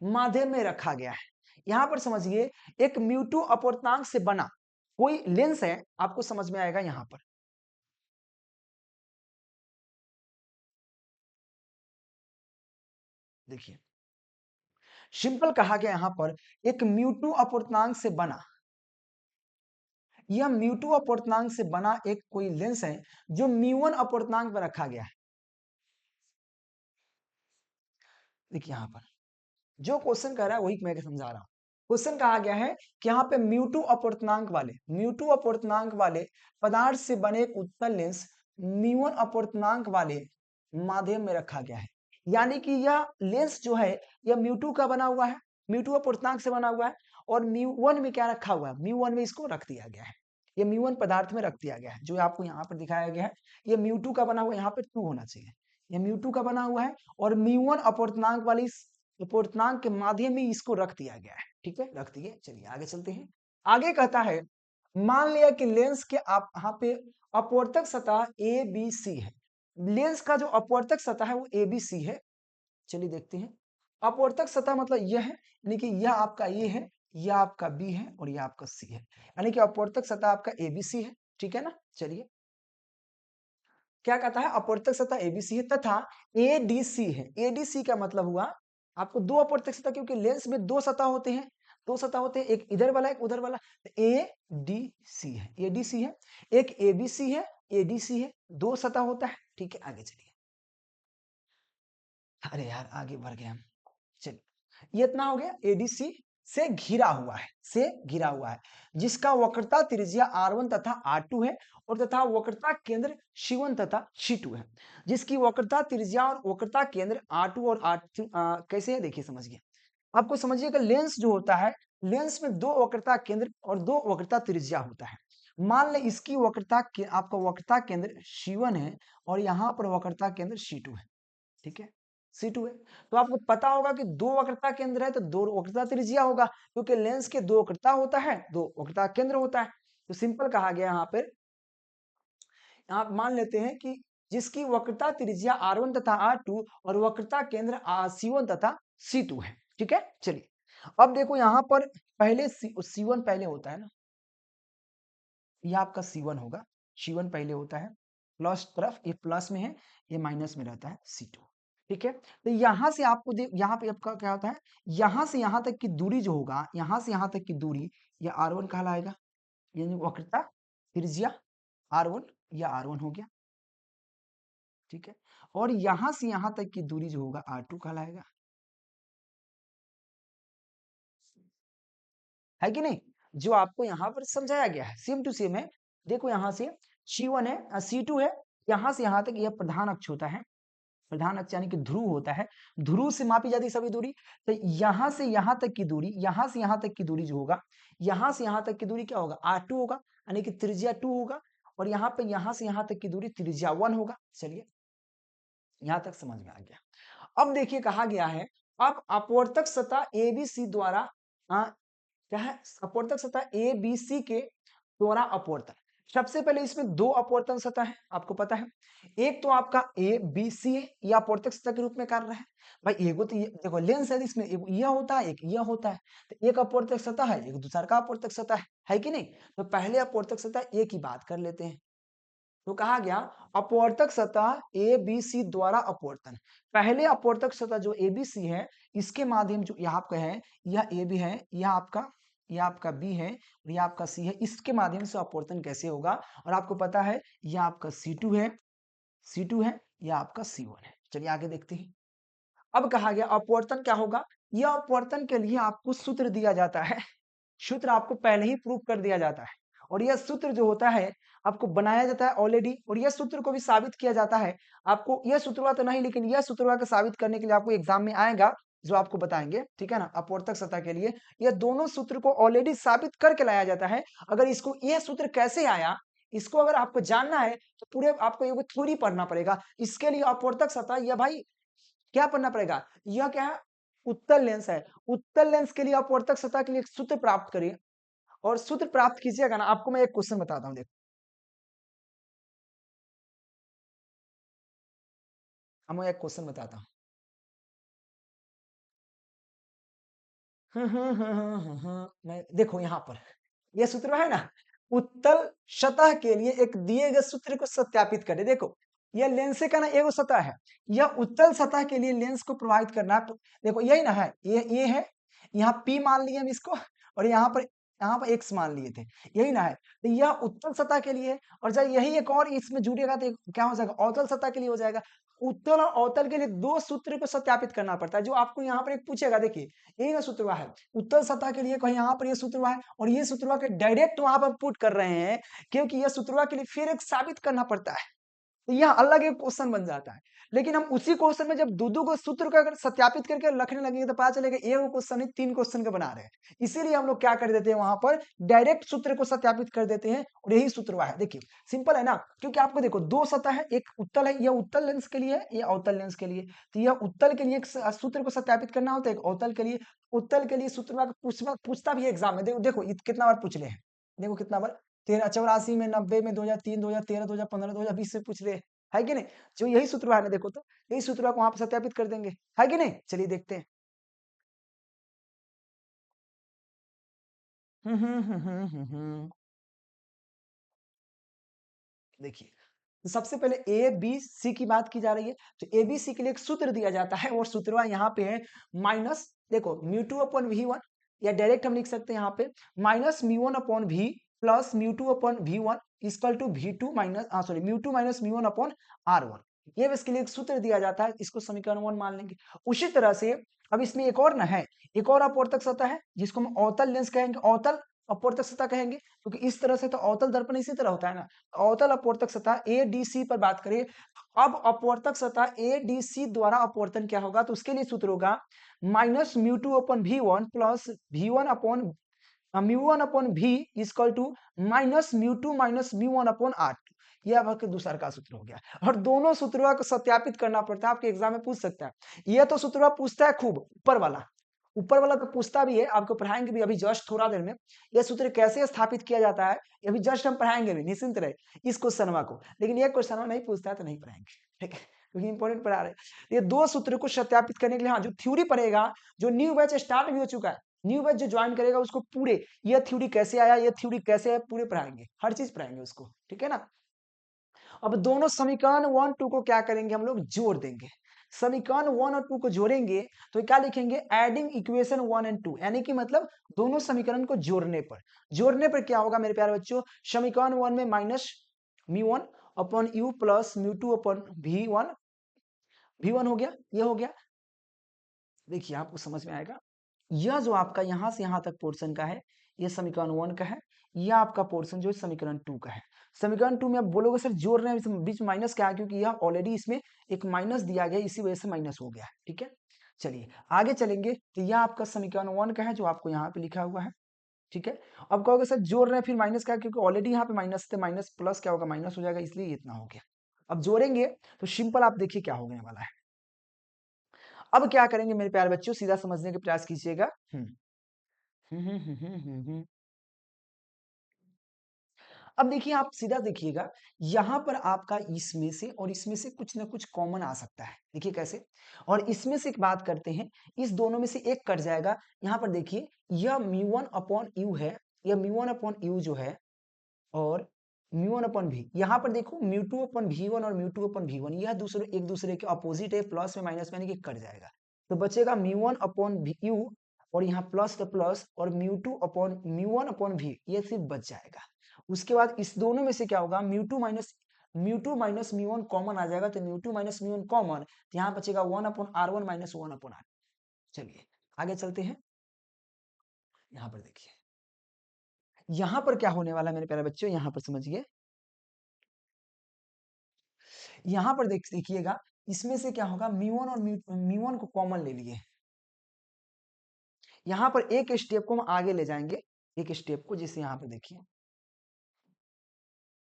माध्यम में रखा गया है। यहां पर समझिए, एक म्यू2 अपवर्तनांक से बना कोई लेंस है, आपको समझ में आएगा। यहां पर देखिए, सिंपल कहा गया यहां पर एक म्यू2 अपवर्तनांक से बना, यह म्यू2 अपवर्तनांक से बना एक कोई लेंस है जो म्यू1 अपवर्तनांक पर रखा गया है। देखिए यहां पर जो क्वेश्चन कह रहा है वही मैं समझा रहा हूं। क्वेश्चन कहा गया है कि यहाँ पे म्यू2 अपवर्तनांक वाले पदार्थ से बने एक उत्तल लेंस म्यू1 अपवर्तनांक वाले माध्यम में रखा गया है। यानी कि यह लेंस जो है यह म्यू2 का बना हुआ है, म्यू2 अपवर्तनांक से बना हुआ है और म्यू1 में क्या रखा हुआ है, म्यू1 में इसको रख दिया गया है। ये म्यू1 पदार्थ में रख दिया गया है, जो आपको यहाँ पर दिखाया गया है। ये म्यू2 का बना हुआ है, यहाँ पे 2 होना चाहिए। ये म्यू2 का बना हुआ है और म्यू1 अपवर्तनांक वाली अपवर्तनांक के माध्यम में इसको रख दिया गया है। ठीक है, रख दिए। चलिए आगे चलते हैं। आगे कहता है मान लिया कि लेंस के आप यहाँ पे अपवर्तक सतह ए बी सी है। लेंस का जो अपवर्तक सतह है वो ए बी सी है। चलिए देखते हैं। अपवर्तक सतह मतलब यह है, यानी कि यह आपका ए है, यह आपका बी है और यह आपका सी है, यानी कि अपवर्तक सतह आपका एबीसी है। ठीक है ना। चलिए, क्या कहता है, अपवर्तक सतह एबीसी है तथा एडीसी है। एडीसी का मतलब हुआ आपको दो अपवर्तक सतह, क्योंकि लेंस में दो सतह होते हैं, दो सतह होते हैं, एक इधर वाला एक उधर वाला। तो एडीसी है, एडीसी है। एक एबीसी है, एडीसी है, दो सतह होता है। ठीक है, आगे चलिए। अरे यार आगे बढ़ गए हम। चलिए, ये इतना हो गया। एडीसी से घिरा हुआ है, से घिरा हुआ है, जिसका वक्रता त्रिज्या R1 तथा R2 है और तथा वक्रता केंद्र C1 तथा C2 है। जिसकी वक्रता त्रिज्या और वक्रता केंद्र R2 और R3 कैसे है देखिए, समझिए। आपको समझिएगा, लेंस जो होता है, लेंस में दो वक्रता केंद्र और दो वक्रता त्रिज्या होता है। मान ले इसकी वक्रता के आपका वक्रता केंद्र C1 है और यहाँ पर वक्रता केंद्र C2 है। ठीक है, C2 है। तो आपको पता होगा कि दो वक्रता केंद्र है तो दो वक्रता त्रिज्या होगा, क्योंकि लेंस के दो वक्रता होता है, दो वक्रता केंद्र होता है। तो सिंपल कहा गया यहाँ पर, आप मान लेते हैं कि जिसकी वक्रता त्रिज्या R1 तथा R2 और वक्रता केंद्र C1 तथा C2 है। ठीक है, चलिए अब देखो यहाँ पर पहले C1 पहले होता है ना, यह आपका C1 होगा, C1 पहले होता है, प्लस तरफ ये प्लस में है, ये माइनस में रहता है C2। ठीक है, तो यहां से आपको यहाँ पे आपका क्या होता है, यहां से यहां तक की दूरी जो होगा, यहां से यहां तक की दूरी, ये R1 कहलाएगा, यानी वक्रता त्रिज्या R1, या R1 हो गया। ठीक है, और यहां से यहां तक की दूरी जो होगा R2 कहलाएगा, है कि नहीं। जो आपको यहाँ पर समझाया गया है सेम टू सेम है। देखो यहाँ से C1 है, C2 है, यहां से यहां तक यह प्रधान अक्ष होता है, प्रधान अक्ष यानी कि ध्रुव होता है, ध्रुव से मापी जाती है सभी दूरी। तो यहां से यहां तक की दूरी, यहां से यहां तक की दूरी जो होगा, यहां से यहां तक की दूरी क्या होगा, R2 होगा, यानी कि त्रिज्या 2 होगा, और यहाँ पे यहां से यहां तक की दूरी त्रिज्या 1 होगा। चलिए, यहां तक समझ में आ गया। अब देखिए कहा गया है अब अपवर्तक सतह ABC द्वारा क्या है, अपवर्तक सतह ABC के द्वारा अपवर्तन। सबसे पहले इसमें दो अपवर्तन सतह है, आपको पता है। एक तो आपका ABC है, यह अपवर्तक सतह के रूप में कार्य है। भाई एगो तो देखो लेंस है, इसमें एक यह होता है, एक यह होता है, तो एक अपवर्तक सतह है, एक दूसरा का अपवर्तक सतह है कि नहीं। तो पहले अपवर्तक सतह A की बात कर लेते हैं। तो कहा गया अपवर्तक सतह ABC द्वारा अपवर्तन। पहले अपवर्तक सतह जो ABC है, इसके माध्यम जो यहाँ आपका है, यह AB है, यह आपका B है और यह आपका C है, इसके माध्यम से अपवर्तन कैसे होगा। और आपको पता है यह आपका C2 है, C2 है, यह आपका C1 है। चलिए आगे देखते हैं। अब कहा गया अपवर्तन क्या होगा। यह अपवर्तन के लिए आपको सूत्र दिया जाता है, सूत्र आपको पहले ही प्रूव कर दिया जाता है। और यह सूत्र जो होता है आपको बनाया जाता है ऑलरेडी, और यह सूत्र को भी साबित किया जाता है। आपको यह सूत्रवा तो नहीं, लेकिन यह सूत्रवा को साबित करने के लिए आपको एग्जाम में आएगा, जो आपको बताएंगे, ठीक है ना। अपवर्तक सतह के लिए यह दोनों सूत्र को ऑलरेडी साबित करके लाया जाता है। अगर इसको यह सूत्र कैसे आया, इसको अगर आपको जानना है तो पूरे आपको ये थ्योरी पढ़ना पड़ेगा। इसके लिए अपवर्तक सतह यह भाई क्या पढ़ना पड़ेगा, यह क्या है, उत्तल लेंस है। उत्तल लेंस के लिए अपवर्तक सतह के लिए सूत्र प्राप्त करिए, और सूत्र प्राप्त कीजिएगा ना, आपको मैं एक क्वेश्चन बताता हूं, देखो हम एक क्वेश्चन बताता हूं। मैं देखो यहाँ पर यह सूत्र है ना, उत्तल सतह के लिए एक दिए गए सूत्र को सत्यापित करें। देखो यह लेंस का ना एगो सतह है, यह उत्तल सतह के लिए लेंस को प्रभावित करना है। देखो यही ना है, ये है, यहाँ P मान लिए हम इसको, और यहाँ पर X मान लिए थे, यही ना है। तो यह उत्तल सतह के लिए है, और जब यही एक और इसमें जुड़ेगा तो क्या हो जाएगा, अवतल सतह के लिए हो जाएगा। उत्तल और अवतल के लिए दो सूत्र को सत्यापित करना पड़ता है, जो आपको यहाँ पर एक पूछेगा। देखिए यही ना सूत्रवा है, उत्तल सतह के लिए कहीं यहाँ पर ये सूत्रवा है, और ये सूत्रवा के डायरेक्ट वहां पर पुट कर रहे हैं, क्योंकि यह सूत्रवा के लिए फिर एक साबित करना पड़ता है। तो यह अलग एक क्वेश्चन बन जाता है। लेकिन हम उसी क्वेश्चन में जब दो को सूत्र को अगर सत्यापित करके रखने लगेंगे तो पता चलेगा एक क्वेश्चन नहीं, तीन क्वेश्चन का बना रहे हैं। इसीलिए हम लोग क्या कर देते हैं, वहां पर डायरेक्ट सूत्र को सत्यापित कर देते हैं, और यही सूत्रवा है। देखिए सिंपल है ना, क्योंकि आपको देखो दो सतह है, एक उत्तल है, यह उत्तल लेंस के लिए है, यह अवतल लेंस के लिए। तो यह उत्तल के लिए एक सूत्र को सत्यापित करना होता है, एक अवतल के लिए। उत्तल के लिए सूत्र पूछता भी है एग्जाम में। देखो देखो कितना बार पूछ ले हैं, देखो कितना बार, 1384 में, 90 में, 2003, 2013, 2015, 2020 में पूछ ले, है कि नहीं। जो यही सूत्र है ना, देखो तो यही सूत्र को वहां पर सत्यापित कर देंगे, है कि नहीं। चलिए देखते हैं। देखिए तो सबसे पहले ए बी सी की बात की जा रही है, तो ए बी सी के लिए एक सूत्र दिया जाता है, और सूत्र यहाँ पे है माइनस, देखो mu two upon V one, या डायरेक्ट हम लिख सकते हैं यहाँ पे minus mu one upon V plus mu two upon V one equal to V two minus sorry mu two minus mu one upon R one. ये इसके लिए एक सूत्र दिया जाता है, इसको समीकरण वन मान लेंगे। उसी तरह से अब इसमें एक और ना है, एक और अपवर्तक सतह है, जिसको हम अवतल लेंस कहेंगे, अवतल अपवर्तक सतह कहेंगे, क्योंकि इस तरह से तो अवतल दर्पण इसी तरह होता है ना। अवतल अपवर्तक सतह ADC पर बात करें, अब अपवर्तक सतह ADC द्वारा अपवर्तन क्या होगा, तो उसके लिए सूत्र होगा minus mu two upon V one plus V one upon mu one upon V equal to minus mu two minus mu one upon R. यह आपका दूसरा का सूत्र हो गया, और दोनों सूत्रों को सत्यापित करना पड़ता है, आपके एग्जाम में पूछ सकता है। यह तो सूत्र पूछता है खूब, ऊपर वाला तो पूछता भी है, आपको पढ़ाएंगे भी अभी जस्ट थोड़ा देर में। यह सूत्र कैसे स्थापित किया जाता है, अभी जस्ट हम पढ़ाएंगे भी, निश्चिंत रहे इस क्वेश्चनवा को। लेकिन यह क्वेश्चनवा नहीं पूछता है तो नहीं पढ़ाएंगे, ठीक है, क्योंकि इंपॉर्टेंट पढ़ा रहे हैं। ये दो सूत्र को सत्यापित करने के लिए, हाँ जो थ्योरी पढ़ेगा, जो न्यू बैच स्टार्ट भी हो चुका है, न्यू बैच जो ज्वाइन करेगा उसको पूरे ये थ्योरी कैसे आया, ये थ्योरी कैसे है, पूरे पढ़ाएंगे, हर चीज पढ़ाएंगे उसको, ठीक है ना। अब दोनों समीकरण वन टू को क्या करेंगे, हम लोग जोड़ देंगे। समीकरण वन और टू को जोड़ेंगे तो क्या लिखेंगे, adding equation one and two, यानी कि मतलब दोनों समीकरण को जोड़ने पर क्या होगा मेरे प्यारे बच्चों, समीकरण वन में minus mu one upon U plus mu two upon V one हो गया, ये हो गया। देखिए आपको समझ में आएगा, यह जो आपका यहां से यहां तक पोर्शन का है, यह समीकरण वन का है, यह आपका पोर्शन जो है समीकरण टू का है। समीकरण टू में आप बोलोगे सर जोड़ रहे हैं, बीच माइनस क्या है, क्योंकि यह ऑलरेडी इसमें एक माइनस दिया गया, इसी वजह से माइनस हो गया है, ठीक है। चलिए आगे चलेंगे, तो यह आपका समीकरण वन का है, जो आपको यहाँ पे लिखा हुआ है, ठीक है। अब कहोगे सर जोड़ रहे हैं फिर माइनस क्या, क्योंकि ऑलरेडी यहाँ पे माइनस थे, माइनस प्लस क्या होगा, माइनस हो जाएगा, इसलिए इतना हो गया। अब जोड़ेंगे तो सिंपल आप देखिए क्या होने वाला है। अब क्या करेंगे मेरे प्यारे बच्चों, सीधा समझने का प्रयास कीजिएगा। अब देखिए, आप सीधा देखिएगा, यहां पर आपका इसमें से और इसमें से कुछ ना कुछ कॉमन आ सकता है। देखिए कैसे, और इसमें से एक बात करते हैं, इस दोनों में से एक कट जाएगा। यहां पर देखिए, यह म्यू 1 अपॉन यू है, यह म्यू 1 अपॉन यू जो है, और म्यू 1 अपॉन भी, यहां पर देखो म्यू 2 अपॉन V1 और म्यू 2 अपॉन V1, यह दूसरे एक दूसरे के अपोजिट है, प्लस में माइनस में, यानी कि कट जाएगा। तो बचेगा म्यू 1 अपॉन यू, और यहाँ प्लस का प्लस, और म्यू 1 अपॉन भी, ये सिर्फ बच जाएगा। उसके बाद इस दोनों में से क्या होगा, म्यू 2 माइनस म्यू 1 कॉमन आ जाएगा, तो म्यू 2 माइनस म्यू 1 कॉमन, तो यहाँ बचेगा 1/R1 माइनस 1/R। चलिए आगे चलते हैं। यहाँ पर देखिए, यहाँ पर क्या होने वाला है मेरे प्यारे बच्चों, यहाँ पर समझिए, यहाँ पर देखिएगा, इसमें से क्या होगा, म्यू 1 और म्यू 1 को कॉमन ले लिए, यहाँ पर एक स्टेप को हम आगे ले जाएंगे, एक स्टेप को, जैसे यहाँ पर देखिए,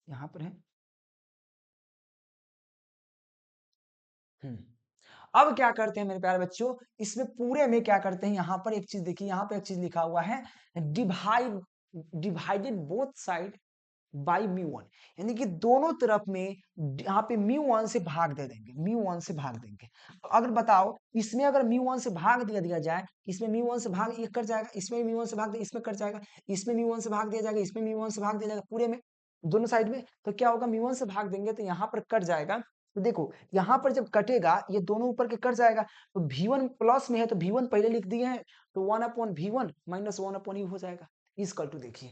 यहाँ पर है। अब क्या करते हैं मेरे प्यारे बच्चों, इसमें पूरे में क्या करते हैं, यहाँ पर एक चीज देखिए, यहाँ पे एक चीज लिखा हुआ है, divided both side by mu 1, यानी कि दोनों तरफ में यहाँ पे म्यू 1 से भाग दे देंगे, म्यू 1 से भाग देंगे। तो अगर बताओ, इसमें अगर म्यू 1 से भाग दिया जाए, इसमें म्यू 1 से भाग, ये कट जाएगा, इसमें म्यू 1 से भाग दिया, इसमें कट जाएगा, इसमें म्यू 1 से भाग दिया जाएगा, इसमें म्यू 1 से भाग दिया जाएगा, पूरे में दोनों साइड में, तो क्या होगा, म्यू 1 से भाग देंगे तो यहाँ पर कट जाएगा। तो देखो यहाँ पर जब कटेगा, ये दोनों ऊपर के कट जाएगा, तो V1 प्लस में है, तो V1 पहले लिख दिए हैं, तो 1/V1 माइनस 1/U हो जाएगा। इसकल टू देखिए,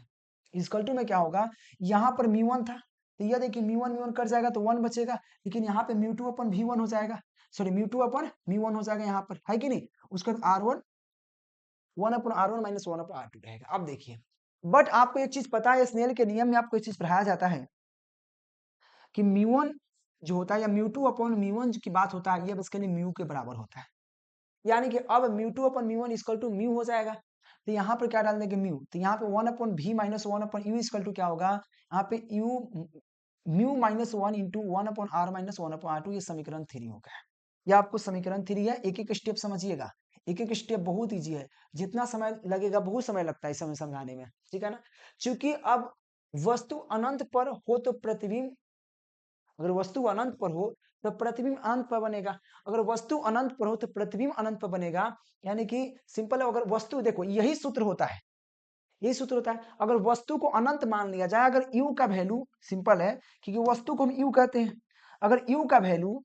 इसकल टू में क्या होगा, यहाँ पर म्यू 1 था, तो यह देखिए म्यू 1 कट जाएगा, तो 1 बचेगा, लेकिन यहाँ पे म्यू 2/V1 हो जाएगा, सॉरी म्यू 2/म्यू 1 हो जाएगा यहाँ पर, है कि नहीं। उसके बाद R1 1/R1 माइनस 1/R2 रहेगा। अब देखिए, बट आपको एक चीज पता है, स्नेल के नियम में आपको एक चीज पढ़ाया जाता है कि म्यू 1 जो होता है, या म्यू 2/म्यू 1 की बात होता है, ये बेसिकली म्यू के बराबर होता है, यानी कि अब म्यू 2/म्यू 1 इक्वल टू म्यू हो जाएगा। तो यहाँ पर क्या डाल देंगे, म्यू, तो यहाँ पे 1/V minus 1/U equal to क्या होगा, यहाँ पे you mu minus 1 into 1/R minus 1/R2, ये समीकरण 3 हो गया। ये आपको समीकरण 3 है, एक एक स्टेप समझिएगा, एक एक स्टेप बहुत ईजी है, जितना समय लगेगा बहुत समय लगता है इस समय समझाने में, ठीक है ना। क्योंकि अब वस्तु अनंत पर हो तो प्रतिबिंब, अगर वस्तु अनंत पर हो तो प्रतिबिंब अनंत पर बनेगा, अगर वस्तु अनंत पर हो तो प्रतिबिंब अनंत पर बनेगा, यानी कि सिंपल है। अगर वस्तु, देखो यही सूत्र होता है, यही सूत्र होता है, अगर वस्तु को अनंत मान लिया जाए, अगर u का वैल्यू, सिंपल है, क्योंकि वस्तु को हम u कहते हैं, अगर u का वैल्यू,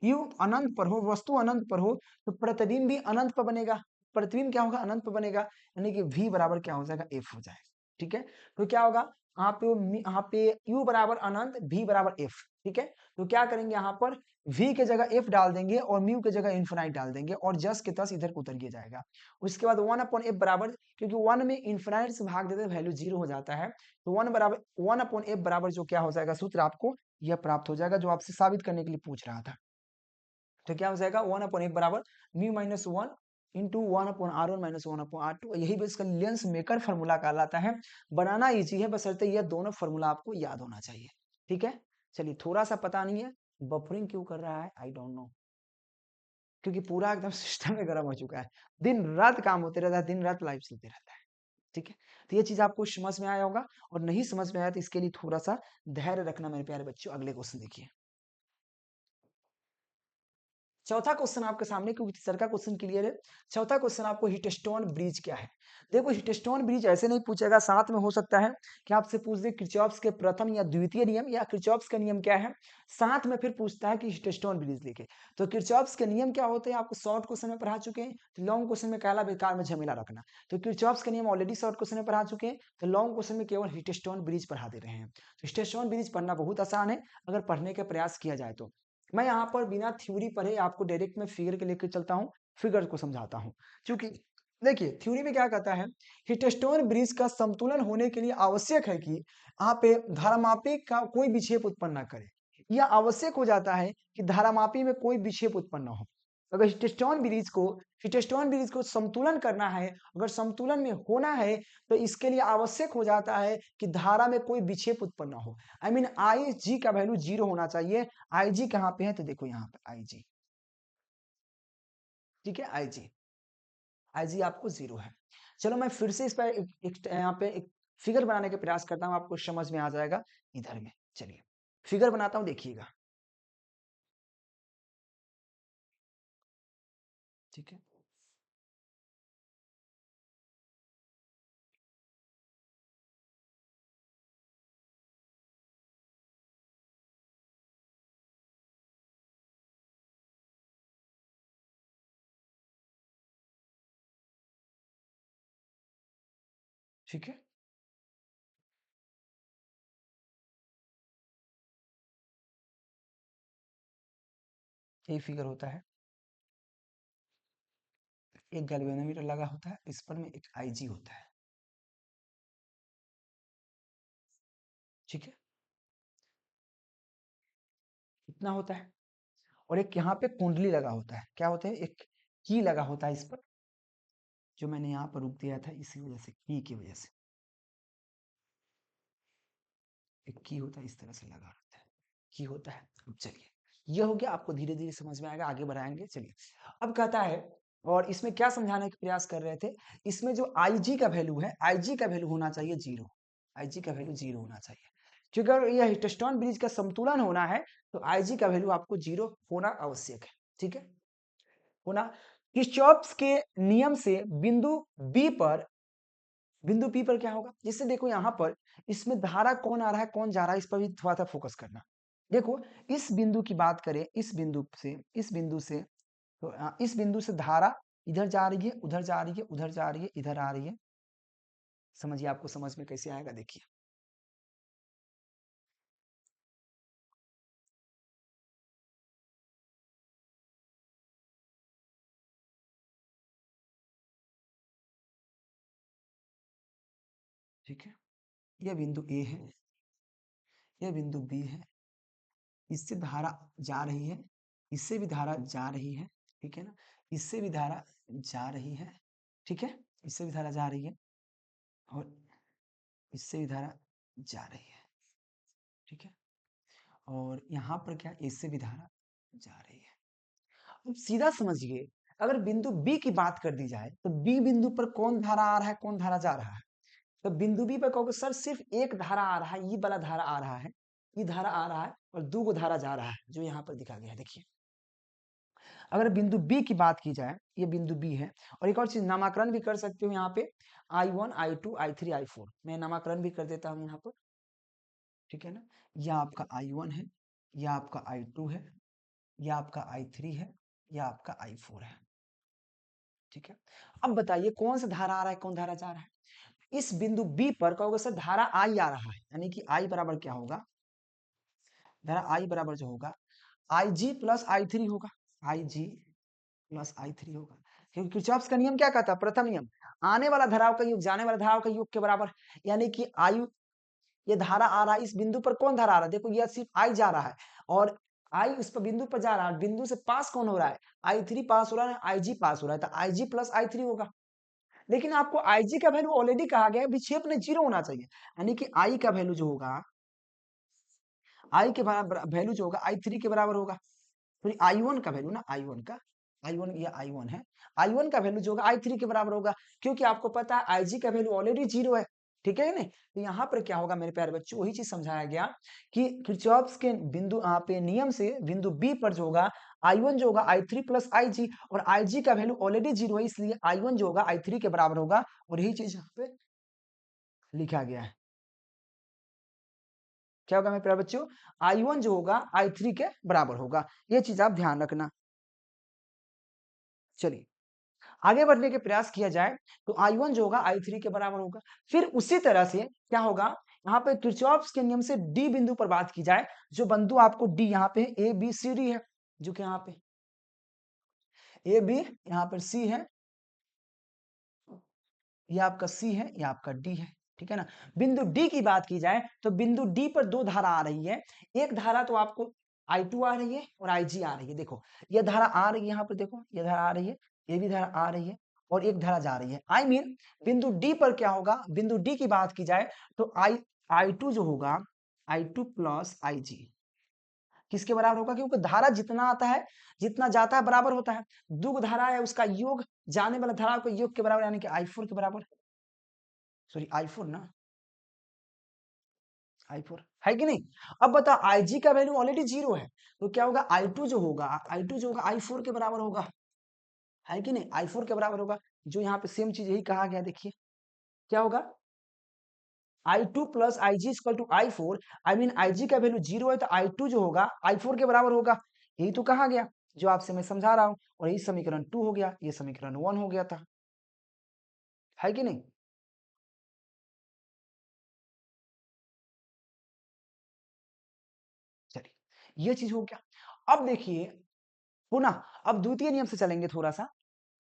u अनंत पर हो, वस्तु अनंत पर हो, तो प्रतिबिंब भी अनंत पर बनेगा, प्रतिबिंब क्या होगा, अनंत पर बनेगा, यानी कि v बराबर क्या हो जाएगा, f हो जाएगा, ठीक है। तो क्या होगा, यहाँ पे u बराबर अनंत, v बराबर f, ठीक है। तो क्या करेंगे, यहाँ पर v के जगह f डाल देंगे, और म्यू के जगह इन्फिनाइट डाल देंगे, और जस के तस इधर को उतर के जाएगा। उसके बाद 1/f बराबर, क्योंकि 1 में इन्फिनाइट से भाग देते वैल्यू 0 हो जाता है, तो 1/f बराबर जो क्या हो जाएगा, सूत्र आपको यह प्राप्त हो जाएगा, जो आपसे साबित करने के लिए पूछ रहा था। तो क्या हो जाएगा, 1/f बराबर mu minus 1 into 1/R1 minus 1/R2, यही बेसिकली लेंस मेकर फॉर्मूला कहलाता है। बनाना इजी है, बशर्ते यह दोनों फॉर्मूला आपको याद होना चाहिए, ठीक है। चलिए, थोड़ा सा पता नहीं है बफरिंग क्यों कर रहा है, आई डोंट नो, क्योंकि पूरा एकदम सिस्टम में गर्म हो चुका है, दिन रात काम होते रहता है, दिन रात लाइव चलते रहता है, ठीक है। तो ये चीज आपको समझ में आया होगा, और नहीं समझ में आया तो इसके लिए थोड़ा सा धैर्य रखना मेरे प्यारे बच्चों। अगले क्वेश्चन देखिए, चौथा क्वेश्चन आपके सामने, क्योंकि तीसरा का क्वेश्चन क्लियर है। चौथा क्वेश्चन आपको, हीटस्टोन ब्रिज क्या है। देखो, हीटस्टोन ब्रिज ऐसे नहीं पूछेगा, साथ में हो सकता है कि आपसे पूछ दे किरचॉफ्स के प्रथम या द्वितीय नियम, या किरचॉफ्स का नियम क्या है, साथ में फिर पूछता है कि हीटस्टोन ब्रिज लिखे। तो किरचॉफ्स के नियम क्या होते हैं, आपको शॉर्ट क्वेश्चन में पढ़ा चुके हैं, तो लॉन्ग क्वेश्चन में काला बेकार में झमेला रखना। तो किरचॉफ्स के नियम ऑलरेडी शॉर्ट क्वेश्चन में पढ़ा चुके हैं, तो लॉन्ग क्वेश्चन में केवल हीटस्टोन ब्रिज पढ़ा दे रहे हैं। तो हीटस्टोन ब्रिज पढ़ना बहुत आसान है, अगर पढ़ने का प्रयास किया जाए तो। मैं यहाँ पर बिना थ्योरी पढ़े आपको डायरेक्ट में फिगर के लेकर चलता हूँ, फिगर को समझाता हूँ। क्योंकि देखिए, थ्योरी में क्या कहता है, हीटस्टोन ब्रिज का संतुलन होने के लिए आवश्यक है कि यहाँ पे धारामापी का कोई विक्षेप उत्पन्न ना करे। यह आवश्यक हो जाता है कि धारामापी में कोई विक्षेप उत्पन्न ना हो। अगर हीटस्टोन ब्रिज को संतुलन करना है, अगर संतुलन में होना है, तो इसके लिए आवश्यक हो जाता है कि धारा में कोई विक्षेप उत्पन्न ना हो। आई मीन आई जी का वैल्यू 0 होना चाहिए। आई जी कहाँ पे है, तो देखो यहाँ पे आई जी, ठीक है, आई जी आपको 0 है। चलो मैं फिर से इस पर यहाँ पे एक फिगर बनाने का प्रयास करता हूँ, आपको समझ में आ जाएगा इधर में। चलिए फिगर बनाता हूँ, देखिएगा। ठीक है, ठीक है, ये फिगर होता है, एक गैल्वेनोमीटर लगा होता है, इस पर में एक आईजी होता है। ठीक है, इतना होता है। और एक यहाँ पे कुंडली लगा होता है, क्या होता है, एक की लगा होता है इस पर, जो मैंने यहाँ पर रुक दिया था इसी वजह से, की की वजह से एक की होता है, इस तरह से लगा रहता है, की होता है। अब चलिए, ये हो गया, आपको धीरे धीरे समझ में आएगा, आगे बढ़ाएंगे। चलिए, अब कहता है, और इसमें क्या समझाने का प्रयास कर रहे थे, इसमें जो आईजी का वैल्यू है, आईजी का वैल्यू होना चाहिए 0, आईजी का वैल्यू 0 होना चाहिए, क्योंकि अगर यह हिस्टोस्टोन ब्रिज का संतुलन होना है तो आईजी का वैल्यू आपको 0 होना आवश्यक है। ठीक है, होना। किरचॉफ्स के नियम से बिंदु पी पर क्या होगा, जिससे देखो यहाँ पर इसमें धारा कौन आ रहा है, कौन जा रहा है, इस पर भी थोड़ा सा फोकस करना। देखो, इस बिंदु की बात करें, इस बिंदु से तो इस बिंदु से धारा इधर जा रही है, उधर जा रही है, उधर जा रही है, इधर आ रही है। समझिए, आपको समझ में कैसे आएगा, देखिए। ठीक है, यह बिंदु ए है, यह बिंदु बी है, इससे धारा जा रही है, इससे भी धारा जा रही है। ठीक है ना, इससे भी धारा जा रही है। ठीक है, इससे भी धारा जा रही है, और इससे भी धारा जा रही है। ठीक है, और यहाँ पर क्या, इससे भी धारा जा रही है। अब सीधा समझिए, अगर बिंदु बी की बात कर दी जाए तो बी बिंदु पर कौन धारा आ रहा है, कौन धारा जा रहा है, तो बिंदु बी पर कहोगे सर सिर्फ एक धारा आ रहा है, ये वाला धारा आ रहा है, ये धारा आ रहा है, और दो गो धारा जा रहा है, जो यहाँ पर दिखा गया है। देखिए, अगर बिंदु बी की बात की जाए, ये बिंदु बी है, और एक और चीज नामाकरण भी कर सकते हो यहाँ पे, I1 I2 I3 I4, मैं नामाकरण भी कर देता हूँ यहाँ पर। ठीक है ना, यह आपका I1 है, यह आपका I2 है, यह आपका I3 है, यह आपका I4 है। ठीक है, अब बताइए कौन सा धारा आ रहा है, कौन धारा जा रहा है। इस बिंदु बी पर कहोगे सर धारा आई आ रहा है, यानी कि आई बराबर क्या होगा, धारा आई बराबर जो होगा आई जी प्लस आई थ्री होगा, आई जी प्लस आई थ्री होगा, क्योंकि किरचॉफ्स का नियम क्या कहता है, प्रथम नियम, आने वाला धाराओं का योग जाने वाला धाराओं का योग के बराबर, यानी कि आयु, ये धारा आ रहा है, इस बिंदु पर कौन धारा आ रहा है, देखो यह सिर्फ आई जा रहा है, और आई उस पर बिंदु पर जा रहा है, बिंदु से पास कौन हो रहा है, आई थ्री पास हो रहा है, आई जी पास हो रहा है, तो आई जी प्लस आई थ्री होगा। लेकिन आपको IG का वैल्यू ऑलरेडी कहा गया है, विक्षेप में 0 होना चाहिए, यानी कि I का वैल्यू जो होगा, I के बराबर वैल्यू जो होगा I3 के बराबर होगा। तो I1 का वैल्यू ना, I1 का, I1 ये I1 है, I1 का वैल्यू जो होगा I3 के बराबर होगा, क्योंकि आपको पता है IG का वैल्यू ऑलरेडी 0 है। ठीक है नहीं, तो यहाँ पर क्या होगा मेरे प्यारे बच्चों, वही चीज समझाया गया कि किरचॉफ्स के बिंदु यहाँ पे नियम से बिंदु बी पर जो होगा I1 जो होगा I3 प्लस IG, और IG का वैल्यू ऑलरेडी 0 है, इसलिए I1 जो होगा I3 के बराबर होगा, और यही चीज यहाँ पे लिखा गया है। क्या होगा मेरे प्यारे बच्चों, I1 जो होगा I3 के बराबर होगा, ये चीज आप ध्यान रखना। चलिए, आगे बढ़ने के प्रयास किया जाए तो I1 जो होगा I3 के बराबर होगा। फिर उसी तरह से क्या होगा, यहाँ पे किरचॉफ्स के नियम से डी बिंदु पर बात की जाए, जो बिंदु आपको डी यहाँ पे ए बी सी डी है, जो कि यहाँ पे ए बी, यहाँ पर सी है, ये आपका सी है, ये आपका डी है। ठीक है ना, बिंदु डी की बात की जाए तो बिंदु डी पर दो धारा आ रही है, एक धारा तो आपको I2 आ रही है और IG आ रही है। देखो, ये धारा आ रही है, यहाँ पर देखो ये धारा आ रही है, ये भी धारा आ रही है, और एक धारा जा रही है। आई मीन बिंदु डी पर क्या होगा, बिंदु डी की बात की जाए तो I2 जो होगा I2 प्लस IG, किसके बराबर होगा? क्योंकि धारा जितना आता है, जितना जाता है बराबर होता है। दुग धारा है उसका योग जाने वाला धारा के योग के बराबर, यानी कि I4 के बराबर, सॉरी I4 ना, I4 है कि नहीं? अब बता Ig का वैल्यू ऑलरेडी 0 है, तो क्या होगा? I2 जो होगा, I2 जो होगा I4 के बराबर होगा, है कि नहीं? I4 के बराबर होगा। जो यहाँ पे सेम चीज यही कहा गया, देखिए क्या होगा? I2 plus Ig equal to I4, I mean Ig का वैल्यू 0 है तो I2 जो होगा I4 के बराबर होगा। यही तो कहा गया, जो आपसे मैं समझा रहा हूं। और यही समीकरण 2 हो गया, ये समीकरण 1 हो गया था, है कि नहीं? चलिए ये चीज हो गया। अब देखिए पुनः, अब द्वितीय नियम से चलेंगे थोड़ा सा।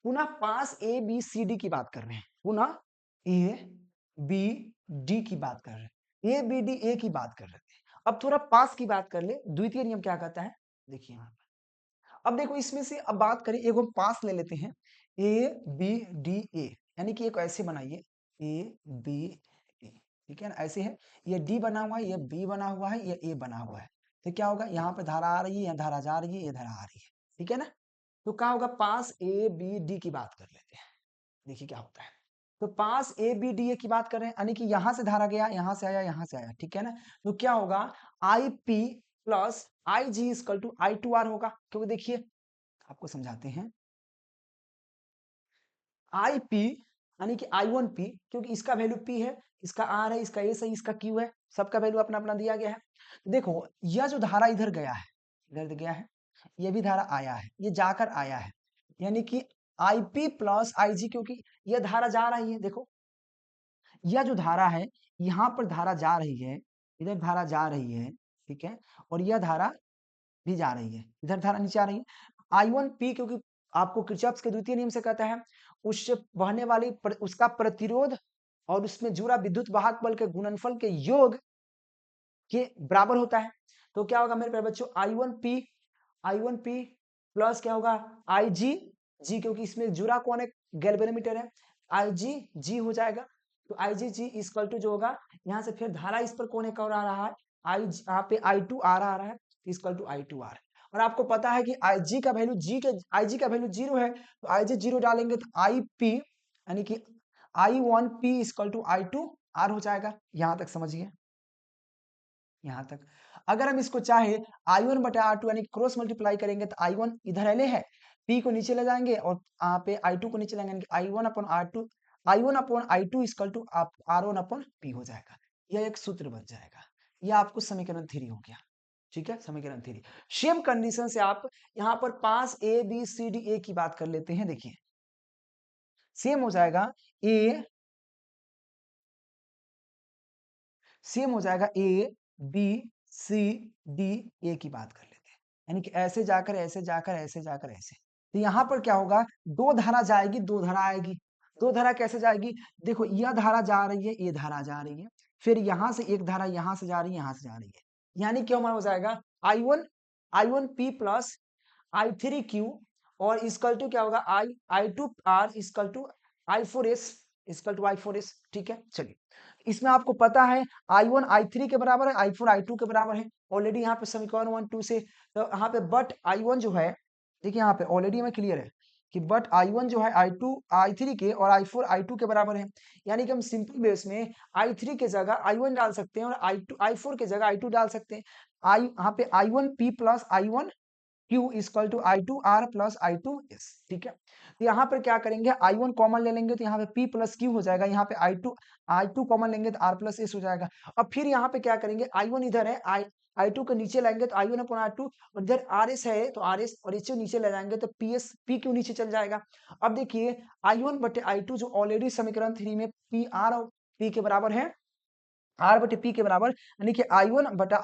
पुनः पास ए बी सी डी की बात कर रहे हैं, पुनः ए बी डी की बात कर रहे हैं, ए बी डी ए की बात कर रहे थे। अब थोड़ा पास की बात कर ले, द्वितीय नियम क्या कहता है, देखिए यहाँ पर। अब देखो इसमें से अब बात करें, एक हम पास ले लेते हैं, ए बी डी ए, यानी कि एक ऐसे बनाइए ए बी डी, ठीक है ना, ऐसे है। ये डी बना हुआ है, ये बी बना हुआ है, ये ए बना हुआ है। तो क्या होगा? यहाँ पे धारा आ रही है, यहाँ धारा जा रही है, ये धारा आ रही है, ठीक है ना। तो क्या होगा? पास ए बी डी की बात कर लेते हैं, देखिए क्या होता है। तो पास ए बी डी ए की बात कर रहे हैं, यानी कि यहां से धारा गया, यहां से आया, यहां से आया, ठीक है ना। तो क्या होगा? I P plus I G equal to I two R होगा, क्योंकि देखिए आपको समझाते हैं। आई पी यानी कि आई वन पी, क्योंकि इसका वैल्यू पी है, इसका आर है, इसका एस है, इसका क्यू है, सबका वैल्यू अपना अपना दिया गया है। देखो यह जो धारा इधर गया है, इधर गया है, ये भी धारा आया है, ये जाकर आया है, यानी कि आई पी प्लस आई जी, क्योंकि यह धारा जा रही है। देखो यह जो धारा है, यहाँ पर धारा जा रही है, इधर धारा जा रही है, ठीक है, और यह धारा भी जा रही है, इधर धारा नीचे आ रही है। आई वन पी, क्योंकि आपको किरचॉफ के द्वितीय नियम से कहता है उससे बहने वाली उसका प्रतिरोध और उसमें जुड़ा विद्युत वाहक बल के गुणनफल के योग के बराबर होता है। तो क्या होगा मेरे प्यारे बच्चों? आई वन पी प्लस क्या होगा? आई जी जी, क्योंकि इसमें जुड़ा कौन है? गैल्वेनोमीटर है, आई जी जी हो जाएगा। तो आई जी जी इक्वल टू जो होगा, यहाँ से फिर धारा इस पर कौन एक और आ रहा है, आई यहाँ पे आई टू आर आ रहा है, equal to I two R. और आपको पता है कि आई जी का वैल्यू आई जी का वैल्यू 0 है, तो आई जी 0 डालेंगे तो आई पी यानी कि I one P equal to I two R हो जाएगा। यहां तक समझिए, यहां तक। अगर हम इसको चाहे आई वन बटा आर टू यानी क्रॉस मल्टीप्लाई करेंगे, तो आई वन इधर एले है, पी को नीचे ले जाएंगे और यहाँ पे आई टू को नीचे लाएंगे, I one upon R two, I one upon I two equal to R one upon P हो जाएगा। यह एक सूत्र बन जाएगा। यह आपको समीकरण 3 हो गया, ठीक है, समीकरण 3। सेम कंडीशन से आप यहाँ पर पास A B C D A की बात कर लेते हैं। देखिए सेम हो जाएगा, ए सेम हो जाएगा, A B C D A की बात कर लेते हैं, यानी कि ऐसे जाकर ऐसे जाकर ऐसे जाकर ऐसे। तो यहाँ पर क्या होगा? दो धारा जाएगी, दो धारा आएगी। दो धारा कैसे जाएगी? देखो यह धारा जा रही है, ये धारा जा रही है, फिर यहां से एक धारा यहां से जा रही है, यहां से जा रही है, यानी कि हमारा हो जाएगा I one P plus I three q और इक्वल टू क्या होगा? I two r equal to I four s, ठीक है। चलिए इसमें आपको पता है आई वन आई थ्री के बराबर है, आई फोर आई टू के बराबर है, ऑलरेडी यहाँ पे समीकरण 1 2 से। तो यहाँ पे बट आई वन जो है, देखिए यहाँ पे ऑलरेडी में क्लियर है कि बट आई वन जो है आई टू आई थ्री के और आई फोर आई टू के बराबर है, यानी कि हम सिंपल बेस में आई थ्री के जगह आई वन डाल सकते हैं और आई फोर के जगह आई टू डाल सकते हैं। आई यहाँ पे I one P plus I one Q equal to I two R plus I two S, ठीक है। तो यहाँ पर क्या करेंगे? आई वन कॉमन ले लेंगे तो यहाँ पे पी प्लस क्यू हो जाएगा, यहाँ पे आई टू कॉमन लेंगे तो आर प्लस एस हो जाएगा। अब फिर यहाँ पे क्या करेंगे? आई वन इधर है, आई टू के नीचे लाएंगे तो I one upon R two, और इधर आर एस है तो आर एस और एच नीचे ले जाएंगे तो पी एस पी क्यू नीचे चल जाएगा। अब देखिए आई वन बटे आई टू जो ऑलरेडी समीकरण 3 में पी आर और पी के बराबर है, आर बटे पी के बराबर, यानी कि आई वन बटा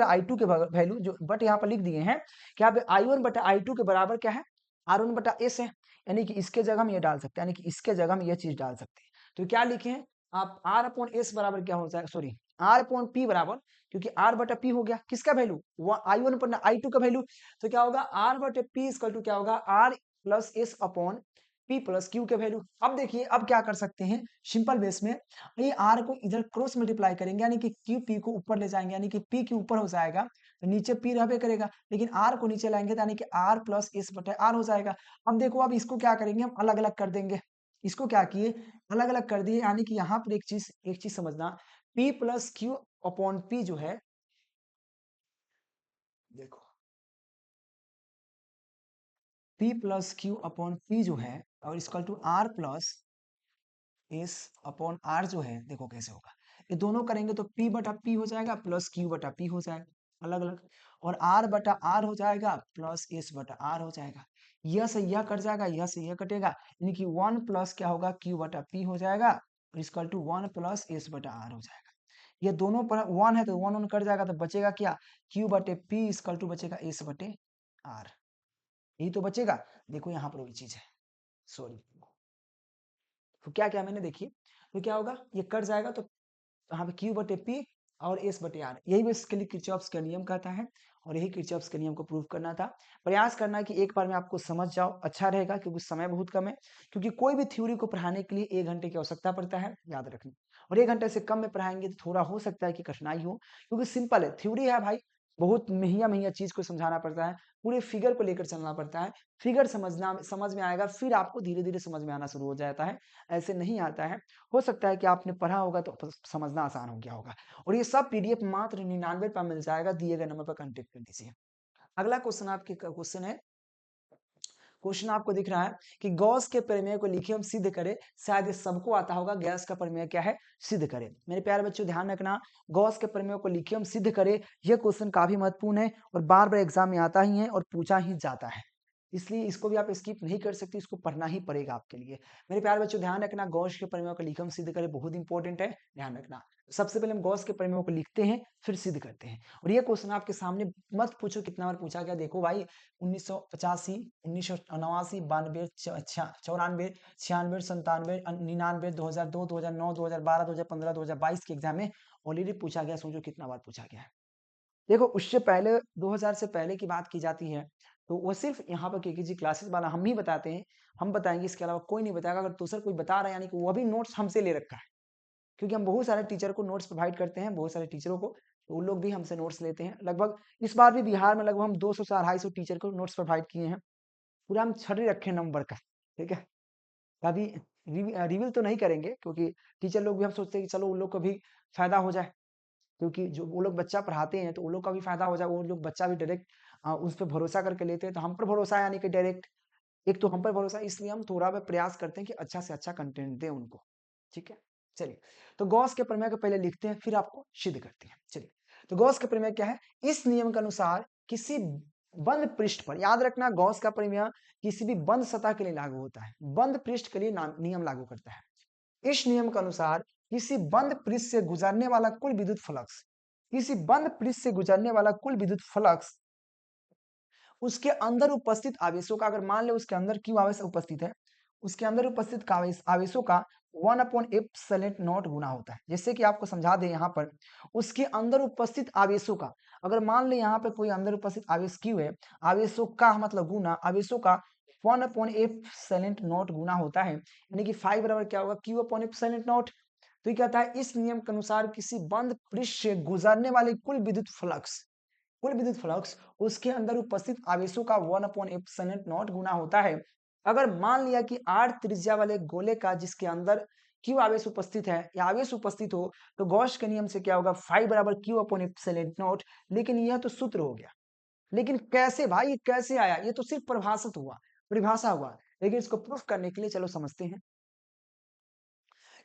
आई टू के वैल्यू जो बट यहाँ पर लिख दिए हैं कि यहाँ पे आई वन बटा आई टू के बराबर क्या है? आर वन बटा एस है, यानी कि इसके जगह हम ये डाल सकते हैं, यानी कि इसके जगह हम ये चीज डाल सकते हैं। तो क्या लिखे हैं आप? आर अपॉन एस बराबर क्या हो जाएगा? सॉरी, आर अपॉन पी बराबर, क्योंकि आर बटा पी हो गया किसका value? I one upon I two का वैल्यू। तो क्या होगा? आर बटे पी इक्वल टू क्या होगा? R plus S upon P plus Q के वैल्यू। अब देखिए अब क्या कर सकते हैं सिंपल बेस में, ये R को इधर क्रॉस मल्टीप्लाई करेंगे यानी कि Q P को ऊपर ले जाएंगे यानी कि P के ऊपर हो जाएगा तो नीचे P रहबे करेगा, लेकिन R को नीचे लाएंगे तो यानी कि R प्लस S बटे R हो जाएगा। अब देखो अब इसको क्या करेंगे हम अलग अलग कर देंगे, इसको क्या किए अलग अलग कर दिए यानी कि यहाँ पर एक चीज समझना, P plus Q upon P जो है, देखो P plus Q upon P जो है और equal to R plus S upon R जो है, देखो कैसे होगा, ये दोनों करेंगे तो P बटा P हो जाएगा प्लस Q बटा P हो जाएगा अलग अलग, और R बटा R हो जाएगा प्लस S बटा R हो जाएगा। यह से यह कट जाएगा, यह से यह कटेगा यानी कि 1 प्लस क्या होगा Q बटा P हो जाएगा और इसकल टू 1 प्लस S बटा R हो जाएगा। ये दोनों पर 1 है तो 1 1 कट जाएगा तो बचेगा क्या Q बटे P इसकल टू बचेगा S बटे R, यही तो बचेगा। देखो यहाँ पर वही चीज है, सॉरी तो क्या क्या मैंने देखिए तो क्या होगा ये कट जाएगा तो यहाँ पे Q बटे P और S बटे R, यही बेसिकली किरचॉफ्स का नियम कहता है और यही किरचॉफ्स के नियम को प्रूव करना था। प्रयास करना है कि एक बार में आपको समझ जाओ, अच्छा रहेगा क्योंकि समय बहुत कम है, क्योंकि कोई भी थ्योरी को पढ़ाने के लिए 1 घंटे की आवश्यकता पड़ता है, याद रखना। और 1 घंटे से कम में पढ़ाएंगे तो थोड़ा हो सकता है कि कठिनाई हो, क्योंकि सिंपल है थ्योरी है भाई, बहुत महिया महिया चीज को समझाना पड़ता है, पूरे फिगर को लेकर चलना पड़ता है, फिगर समझ में आएगा फिर आपको धीरे धीरे समझ में आना शुरू हो जाता है, ऐसे नहीं आता है। हो सकता है कि आपने पढ़ा होगा तो समझना आसान हो गया होगा। और ये सब पीडीएफ मात्र 99 पर मिल जाएगा, दिए गए नंबर पर कांटेक्ट कर दीजिए। अगला क्वेश्चन आपके क्वेश्चन है, क्वेश्चन आपको दिख रहा है कि गॉस के प्रमेय को लिखे हम सिद्ध करें, शायद ये सबको आता होगा, गैस का प्रमेय क्या है सिद्ध करें। मेरे प्यारे बच्चों ध्यान रखना, गॉस के प्रमेय को लिखे हम सिद्ध करें, यह क्वेश्चन काफी महत्वपूर्ण है और बार बार एग्जाम में आता ही है और पूछा ही जाता है, इसलिए इसको भी आप स्किप नहीं कर सकते, इसको पढ़ना ही पड़ेगा आपके लिए। मेरे प्यारे बच्चों ध्यान रखना, गॉस के प्रमेयों को लिखे हम सिद्ध करें बहुत इंपॉर्टेंट है, ध्यान रखना। सबसे पहले हम गॉस के प्रमेयों को लिखते हैं फिर सिद्ध करते हैं। और ये क्वेश्चन आपके सामने मत पूछो कितना बार पूछा गया, देखो भाई 1985, 1989, 92, 94, 96, 97, 99, 2002, 2009, 2012, 2015, 2022 के एग्जाम में ऑलरेडी पूछा गया, सोचो कितना बार पूछा गया है। देखो उससे पहले 2000 से पहले की बात की जाती है तो वो सिर्फ यहाँ पर केकेजी क्लासेस वाला हम ही बताते हैं, हम बताएंगे, इसके अलावा कोई नहीं बताएगा। अगर दूसरा कोई बता रहा है यानी कि वो भी नोट्स हमसे ले रखा है, क्योंकि हम बहुत सारे टीचर को नोट्स प्रोवाइड करते हैं, बहुत सारे टीचरों को, तो उन लोग भी हमसे नोट्स लेते हैं। लगभग इस बार भी बिहार में लगभग हम 200 से 250 टीचर को नोट्स प्रोवाइड किए हैं, पूरा हम छड़ी रखे नंबर का, ठीक है। कभी रिवील तो नहीं करेंगे क्योंकि टीचर लोग भी हम सोचते हैं कि चलो उन लोग को भी फायदा हो जाए, क्योंकि जो वो लोग बच्चा पढ़ाते हैं तो उन लोग का भी फायदा हो जाए, वो लोग बच्चा भी डायरेक्ट उस पर भरोसा करके लेते हैं, तो हम पर भरोसा यानी कि डायरेक्ट एक तो हम पर भरोसा, इसलिए हम थोड़ा प्रयास करते हैं कि अच्छा से अच्छा कंटेंट दें उनको, ठीक है। चलिए तो गॉस के प्रमेय को पहले लिखते हैं फिर आपको सिद्ध करते हैं। चलिए तो गॉस का प्रमेय क्या है, इस नियम के अनुसार किसी बंद पृष्ठ पर, याद रखना गॉस का प्रमेय किसी भी बंद सतह के लिए लागू होता है, बंद पृष्ठ के लिए नियम लागू करता है। इस नियम के अनुसार किसी बंद पृष्ठ से गुजरने वाला कुल विद्युत फ्लक्स, किसी बंद पृष्ठ से गुजरने वाला कुल विद्युत फ्लक्स उसके अंदर उपस्थित आवेशों का, अगर मान ले उसके अंदर क्यू आवेश उपस्थित है, उसके अंदर उपस्थित आवेशों का 1/ε0 गुना होता है। जैसे कि आपको समझा दे यहाँ पर, उसके अंदर उपस्थित आवेशों का, अगर मान ले यहाँ पे कोई अंदर उपस्थित आवेश क्यू है, आवेशों का मतलब गुना, आवेशों का 1/ε0 गुना होता है, यानी कि 5 बराबर क्या होगा Q/ε0। तो ये कहता है इस नियम के अनुसार किसी बंद पृष्ठ से गुजरने वाले कुल विद्युत फ्लक्स उसके अंदर उपस्थित आवेशों का 1/ε0 गुना होता है। अगर मान लिया कि r त्रिज्या वाले गोले का जिसके अंदर q आवेश उपस्थित है या आवेश उपस्थित हो, तो गॉस के नियम से क्या होगा 5 बराबर Q/ε0। लेकिन यह तो सूत्र हो गया, लेकिन कैसे भाई ये कैसे आया, ये तो सिर्फ परिभाषित हुआ, परिभाषा हुआ, लेकिन इसको प्रूफ करने के लिए चलो समझते हैं।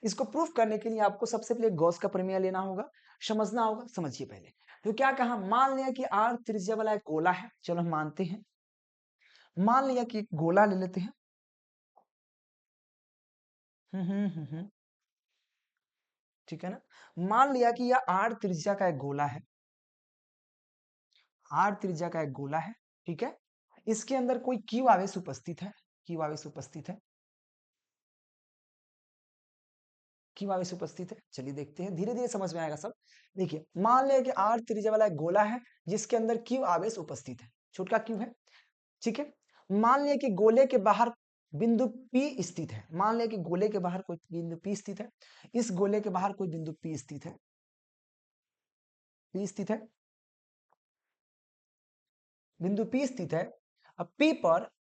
इसको प्रूफ करने के लिए आपको सबसे पहले गॉस का प्रमेय लेना होगा, समझना होगा। समझिए पहले तो क्या कहा, मान लिया कि r त्रिज्या वाला एक गोला है, चलो हम मानते हैं, मान लिया कि एक गोला ले लेते हैं। ठीक है ना, मान लिया कि यह r त्रिज्या का एक गोला है, r त्रिज्या का एक गोला है, ठीक है। इसके अंदर कोई q आवेश उपस्थित है, q आवेश उपस्थित है, q आवेश उपस्थित है। चलिए देखते हैं, धीरे धीरे समझ में आएगा सब। देखिए मान लिया कि r त्रिज्या वाला एक गोला है जिसके अंदर q आवेश उपस्थित है, छोटा q है, ठीक है। मान लिया कि गोले के बाहर बिंदु P स्थित है, मान लें कि गोले के बाहर कोई बिंदु P स्थित है, इस गोले के बाहर कोई बिंदु P स्थित है, P स्थित है, बिंदु P स्थित है। अब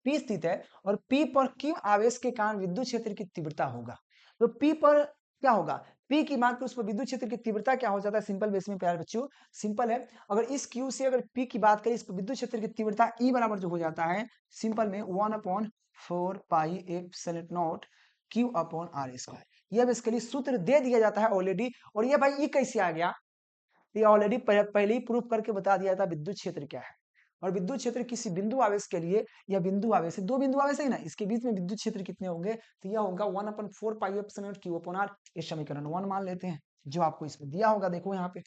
P स्थित है और P पर Q आवेश के कारण विद्युत क्षेत्र की तीव्रता होगा। तो P पर क्या होगा, P की मान पर उस पर विद्युत क्षेत्र की तीव्रता क्या हो जाता है, सिंपल बेस में प्यारे बच्चों, सिंपल है। अगर इस Q से अगर P की बात करें, इस पर विद्युत क्षेत्र की तीव्रता E बराबर जो हो जाता है सिंपल में 1/4 pi epsilon not Q upon R square. यह बेसिकली सूत्र दे दिया जाता है ऑलरेडी। और ये भाई E कैसे आ गया, ये ऑलरेडी पहले ही प्रूफ करके बता दिया था विद्युत क्षेत्र क्या है। और विद्युत क्षेत्र किसी बिंदु आवेश के लिए, या बिंदु आवेश है, दो बिंदु आवेश है ना, इसके बीच में विद्युत क्षेत्र कितने होंगे, तो यह होगा 1/4 pi epsilon Q upon R। ये समीकरण 1 मान लेते हैं जो आपको इसमें दिया होगा, देखो यहाँ पे।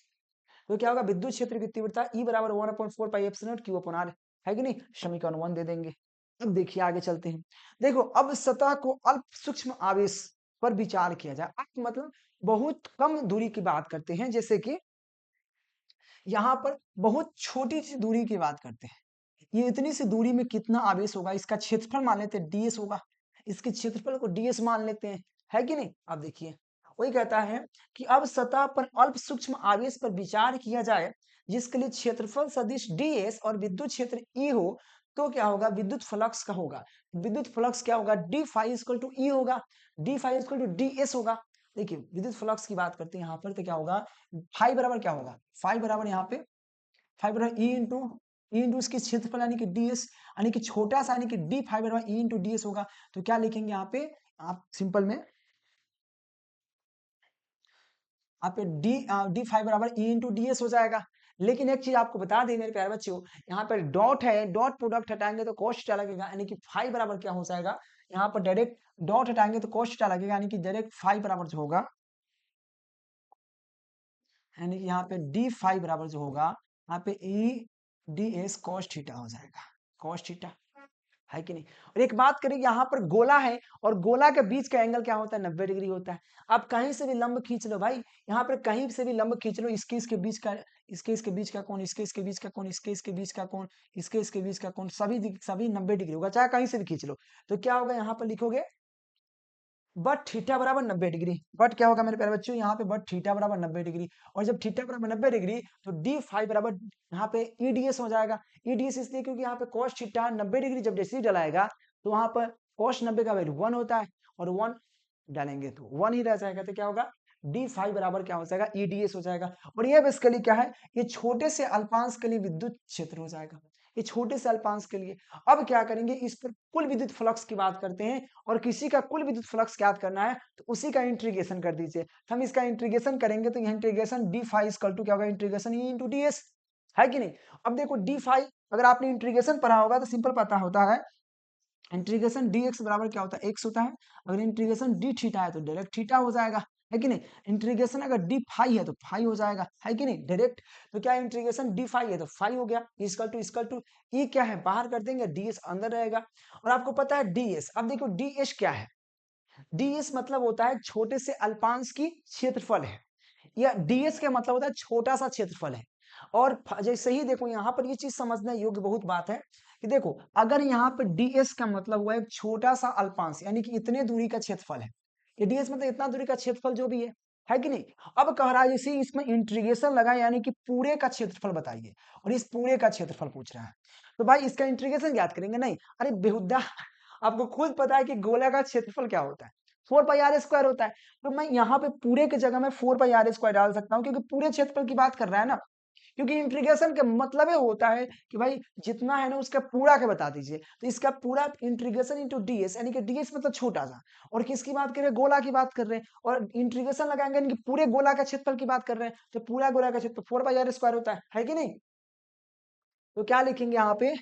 तो क्या होगा, विद्युत क्षेत्र की तीव्रता E बराबर 1/4 pi epsilon Q upon R है कि नहीं, समीकरण 1 दे देंगे। अब देखिए आगे चलते हैं। देखो अब सतह को अल्प सूक्ष्म आवेश पर विचार किया जाए। अल्प मतलब बहुत कम दूरी की बात करते हैं, जैसे कि यहाँ पर बहुत छोटी सी दूरी की बात करते हैं। ये इतनी सी दूरी में कितना आवेश होगा, इसका क्षेत्रफल मान लेते हैं ds होगा, इसके क्षेत्रफल को ds मान लेते हैं, है कि नहीं। अब देखिए वही कहता है कि अब सतह पर अल्प सूक्ष्म आवेश पर विचार किया जाए जिसके लिए क्षेत्रफल सदिश ds और विद्युत क्षेत्र E हो, तो क्या होगा, विद्युत फ्लक्स का होगा। विद्युत फ्लक्स क्या होगा, d phi equal to E होगा, d phi equal to ds होगा। देखिए विद्युत फ्लक्स की बात करते हैं यहाँ पर, तो क्या होगा, फाई बराबर क्या होगा, फाई बराबर यहाँ पे फाई बराबर ई इंटू इसके क्षेत्रफल यानी कि ds, यानी कि छोटा सा, यानी कि d फाई बराबर ई इंटू ds होगा। तो क्या लिखेंगे यहाँ पे आप सिंपल में, आप डी फाई बराबर ई इंटू ds हो जाएगा। लेकिन एक चीज आपको बता दें मेरे प्यारे बच्चों, यहाँ पर डॉट है, डॉट प्रोडक्ट हटाएंगे तो कॉस्ट लगेगा, यानी कि फाई बराबर क्या हो जाएगा, यहाँ पर डायरेक्ट डॉट हटाएंगे तो कॉस्ट लगेगा, यानी कि डायरेक्ट फाई बराबर जो होगा, यानी कि यहाँ पे डी फाई बराबर जो होगा, यहाँ पे E D S cos theta हो जाएगा, कॉस थीटा, है कि नहीं। और एक बात करें, यहाँ पर गोला है और गोला के बीच का एंगल क्या होता है, 90 डिग्री होता है। आप कहीं से भी लंब खींच लो भाई, यहाँ पर कहीं से भी लंब खींच लो, इसके इसके बीच का, इसके बीच का कोण, इसके इसके बीच का कोण, इसके बीच का कोण, इसके बीच का कोण, सभी 90 डिग्री होगा, चाहे कहीं से भी खींच लो। तो क्या होगा, यहाँ पर लिखोगे बट थीटा बराबर 90 डिग्री। बट क्या होगा मेरे प्यारे बच्चों, यहाँ पे बट थीटा बराबर 90 डिग्री। और जब थीटा बराबर 90 डिग्री तो डी फाई बराबर यहाँ पे ईडीएस हो जाएगा। ईडीएस इसलिए क्योंकि यहाँ पे कॉस थीटा 90 डिग्री जब जैसे ही डलाएगा तो वहां पर कॉस 90 का वैल्यू 1 होता है, और 1 डालेंगे तो 1 ही रह जाएगा। तो क्या होगा, डी फाई बराबर क्या हो जाएगा, ईडीएस हो जाएगा। और ये बेसिकली क्या है, ये छोटे से अल्पांश के लिए विद्युत क्षेत्र हो जाएगा, ये छोटे से अल्पांश के लिए। अब क्या करेंगे, इस पर कुल विद्युत फ्लक्स की बात करते हैं, और किसी का कुल विद्युत फ्लक्स ज्ञात करना है तो उसी का इंटीग्रेशन कर दीजिए। तो हम इसका इंटीग्रेशन करेंगे तो यह integration D phi equal to क्या होगा, integration E into D S, है कि नहीं। अब देखो डी फाई अगर आपने इंटीग्रेशन पढ़ा होगा तो सिंपल पता होता है, इंटीग्रेशन डी एक्स बराबर क्या होता है, एक्स होता है। अगर इंटीग्रेशन डी थीटा है तो डायरेक्ट थीटा हो जाएगा, है कि नहीं। इंटीग्रेशन अगर डी फाई है तो फाई हो जाएगा, है कि नहीं, डायरेक्ट। तो क्या इंटीग्रेशन डी फाई है तो फाई हो गया, इक्वल टू ई क्या है, बाहर कर देंगे, डी एस अंदर रहेगा। और आपको पता है डी एस, अब देखो डी एस क्या है, डीएस मतलब होता है छोटे से अल्पांश की क्षेत्रफल है, या डीएस का मतलब होता है छोटा सा क्षेत्रफल है। और जैसे ही देखो यहाँ पर ये चीज समझने योग्य बहुत बात है कि देखो अगर यहाँ पर डीएस का मतलब हुआ एक छोटा सा अल्पांश, यानी कि इतने दूरी का क्षेत्रफल है, ये डीएस मतलब इतना दूरी का क्षेत्रफल जो भी है कि नहीं। अब कह रहा है जैसे इसमें इंटीग्रेशन लगा, यानी कि पूरे का क्षेत्रफल बताइए, और इस पूरे का क्षेत्रफल पूछ रहा है, तो भाई इसका इंटीग्रेशन याद करेंगे नहीं, अरे बेहुदा, आपको खुद पता है कि गोला का क्षेत्रफल क्या होता है, 4 पाई r² होता है। तो मैं यहाँ पे पूरे की जगह में 4 पाई r² डाल सकता हूँ, क्योंकि पूरे क्षेत्रफल की बात कर रहा है ना। क्योंकि इंटीग्रेशन का मतलब ये होता है कि भाई जितना है ना उसका पूरा के बता दीजिए। तो इसका पूरा इंटीग्रेशन इंटू डीएस, यानी कि डीएस मतलब छोटा सा, और किसकी बात कर रहे हैं, गोला की बात कर रहे हैं, और इंटीग्रेशन लगाएंगे यानी कि पूरे गोला का क्षेत्रफल की बात कर रहे हैं, तो पूरा गोला का क्षेत्रफल 4 पाई r² होता है कि नहीं। तो क्या लिखेंगे यहाँ पे,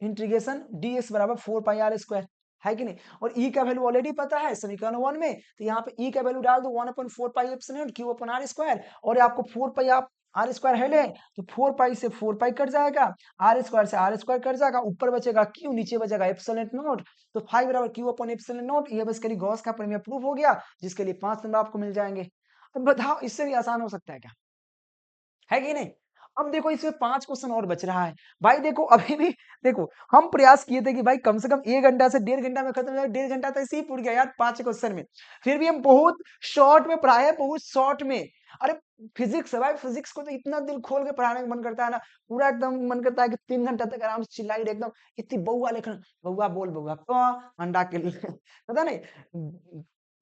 इंटीग्रेशन ds बराबर 4 पाई r², है कि नहीं। और e का वैल्यू ऑलरेडी पता है समीकरण 1 में, तो यहाँ पे e का वैल्यू डाल दो 1/4 pi epsilon q upon r², और आपको 4 पाई आप r² है ले, तो 4 पाई से 4 पाई कट जाएगा, r² से r² कट जाएगा, ऊपर बचेगा q, नीचे बचेगा एप्सिलॉन नॉट। तो फाई बराबर q अपॉन एप्सिलॉन नॉट, ये बस के लिए गॉस का प्रमेय प्रूफ हो गया, जिसके लिए 5 नंबर आपको मिल जाएंगे। अब बताओ इससे भी आसान हो सकता है क्या, है कि नहीं। अब देखो इसमें 5 क्वेश्चन और बच रहा है। भाई देखो अभी भी देखो हम प्रयास किए थे कि भाई कम से कम 1 घंटा से 1.5 घंटा में खत्म हो जाए, 1.5 घंटा तो ऐसे ही पूर गया यार 5 क्वेश्चन में। फिर भी हम बहुत शॉर्ट में पढ़ाए हैं, बहुत शॉर्ट में। अरे फिजिक्स है भाई, फिजिक्स को तो इतना दिल खोल के पढ़ाने का मन करता है ना, पूरा एकदम मन करता है कि 3 घंटा तक आराम से चिल्लाई एकदम इतनी बउआ लेखन, बउआ बोल बउआ क अंडा के लिए पता नहीं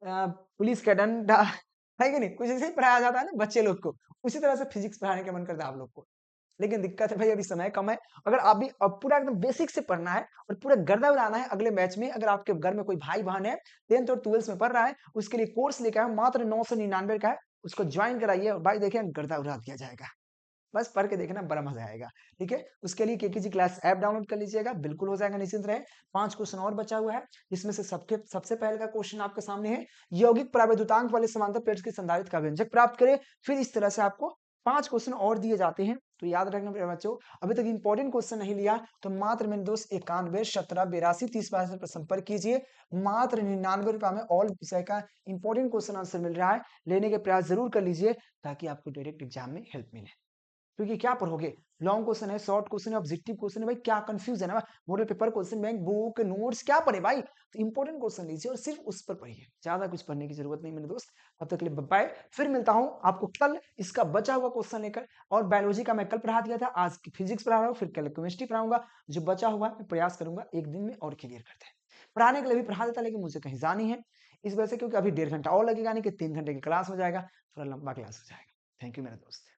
पुलिस का डंडा है कि नहीं? कुछ ऐसे ही पढ़ाया जाता है ना बच्चे लोग को, उसी तरह से फिजिक्स पढ़ाने का मन करता है आप लोग को। लेकिन दिक्कत है भाई अभी समय कम है। अगर आप भी अब पूरा एकदम बेसिक से पढ़ना है और पूरा गर्दा उड़ाना है अगले बैच में, अगर आपके घर में कोई भाई-बहन है 10th और 12th में पढ़ रहा है, उसके लिए कोर्स लेके आए मात्र 999 का है, उसको ज्वाइन कराइए और भाई देखिए गर्दा उड़ा दिया जाएगा। बस पढ़ के देखना बड़ा मजा आएगा। ठीक है, उसके लिए केकेजी क्लास ऐप डाउनलोड कर लीजिएगा, बिल्कुल हो जाएगा, निश्चिंत रहे। 5 क्वेश्चन और बचा हुआ है, जिसमें से सबके सबसे पहले का क्वेश्चन आपके सामने है, यौगिक प्रावैधुतांक वाले समांतर प्लेट्स की संधारित्र का व्यंजक प्राप्त करें। फिर इस तरह से आपको 5 क्वेश्चन और दिए जाते हैं, तो याद रखना मेरे बच्चों। अभी तक इंपॉर्टेंट क्वेश्चन नहीं लिया तो मात्र मेरे दोस्त 91 17 82 30 पर संपर्क कीजिए। मात्र 99 रुपये में ऑल विषय का इंपॉर्टेंट क्वेश्चन आंसर मिल रहा है, लेने के प्रयास जरूर कर लीजिए ताकि आपको डायरेक्ट एग्जाम में हेल्प मिले। क्योंकि क्या पढ़ोगे, लॉन्ग क्वेश्चन है, शॉर्ट क्वेश्चन है, ऑब्जेक्टिव क्वेश्चन है, भाई क्या कंफ्यूजन है भाई, model paper question bank book notes क्या पढ़े भाई, तो इंपॉर्टेंट क्वेश्चन लीजिए और सिर्फ उस पर पढ़िए, ज्यादा कुछ पढ़ने की जरूरत नहीं मेरे दोस्त। तब तक के लिए बाय, फिर मिलता हूं आपको कल इसका बचा हुआ क्वेश्चन लेकर। और बायोलॉजी का मैं कल पढ़ा दिया था, आज फिजिक्स पढ़ा रहा हूँ, फिर कल केमिस्ट्री पढ़ाऊंगा। जो बचा हुआ मैं प्रयास करूंगा एक दिन में और क्लियर करते हैं। पढ़ाने के लिए भी पढ़ा देता, लेकिन मुझे कहीं जानी है इस वजह से, क्योंकि अभी 1.5 घंटा और लगेगा, नहीं कि 3 घंटे की क्लास हो जाएगा, थोड़ा लंबा क्लास हो जाएगा। थैंक यू मेरे दोस्त।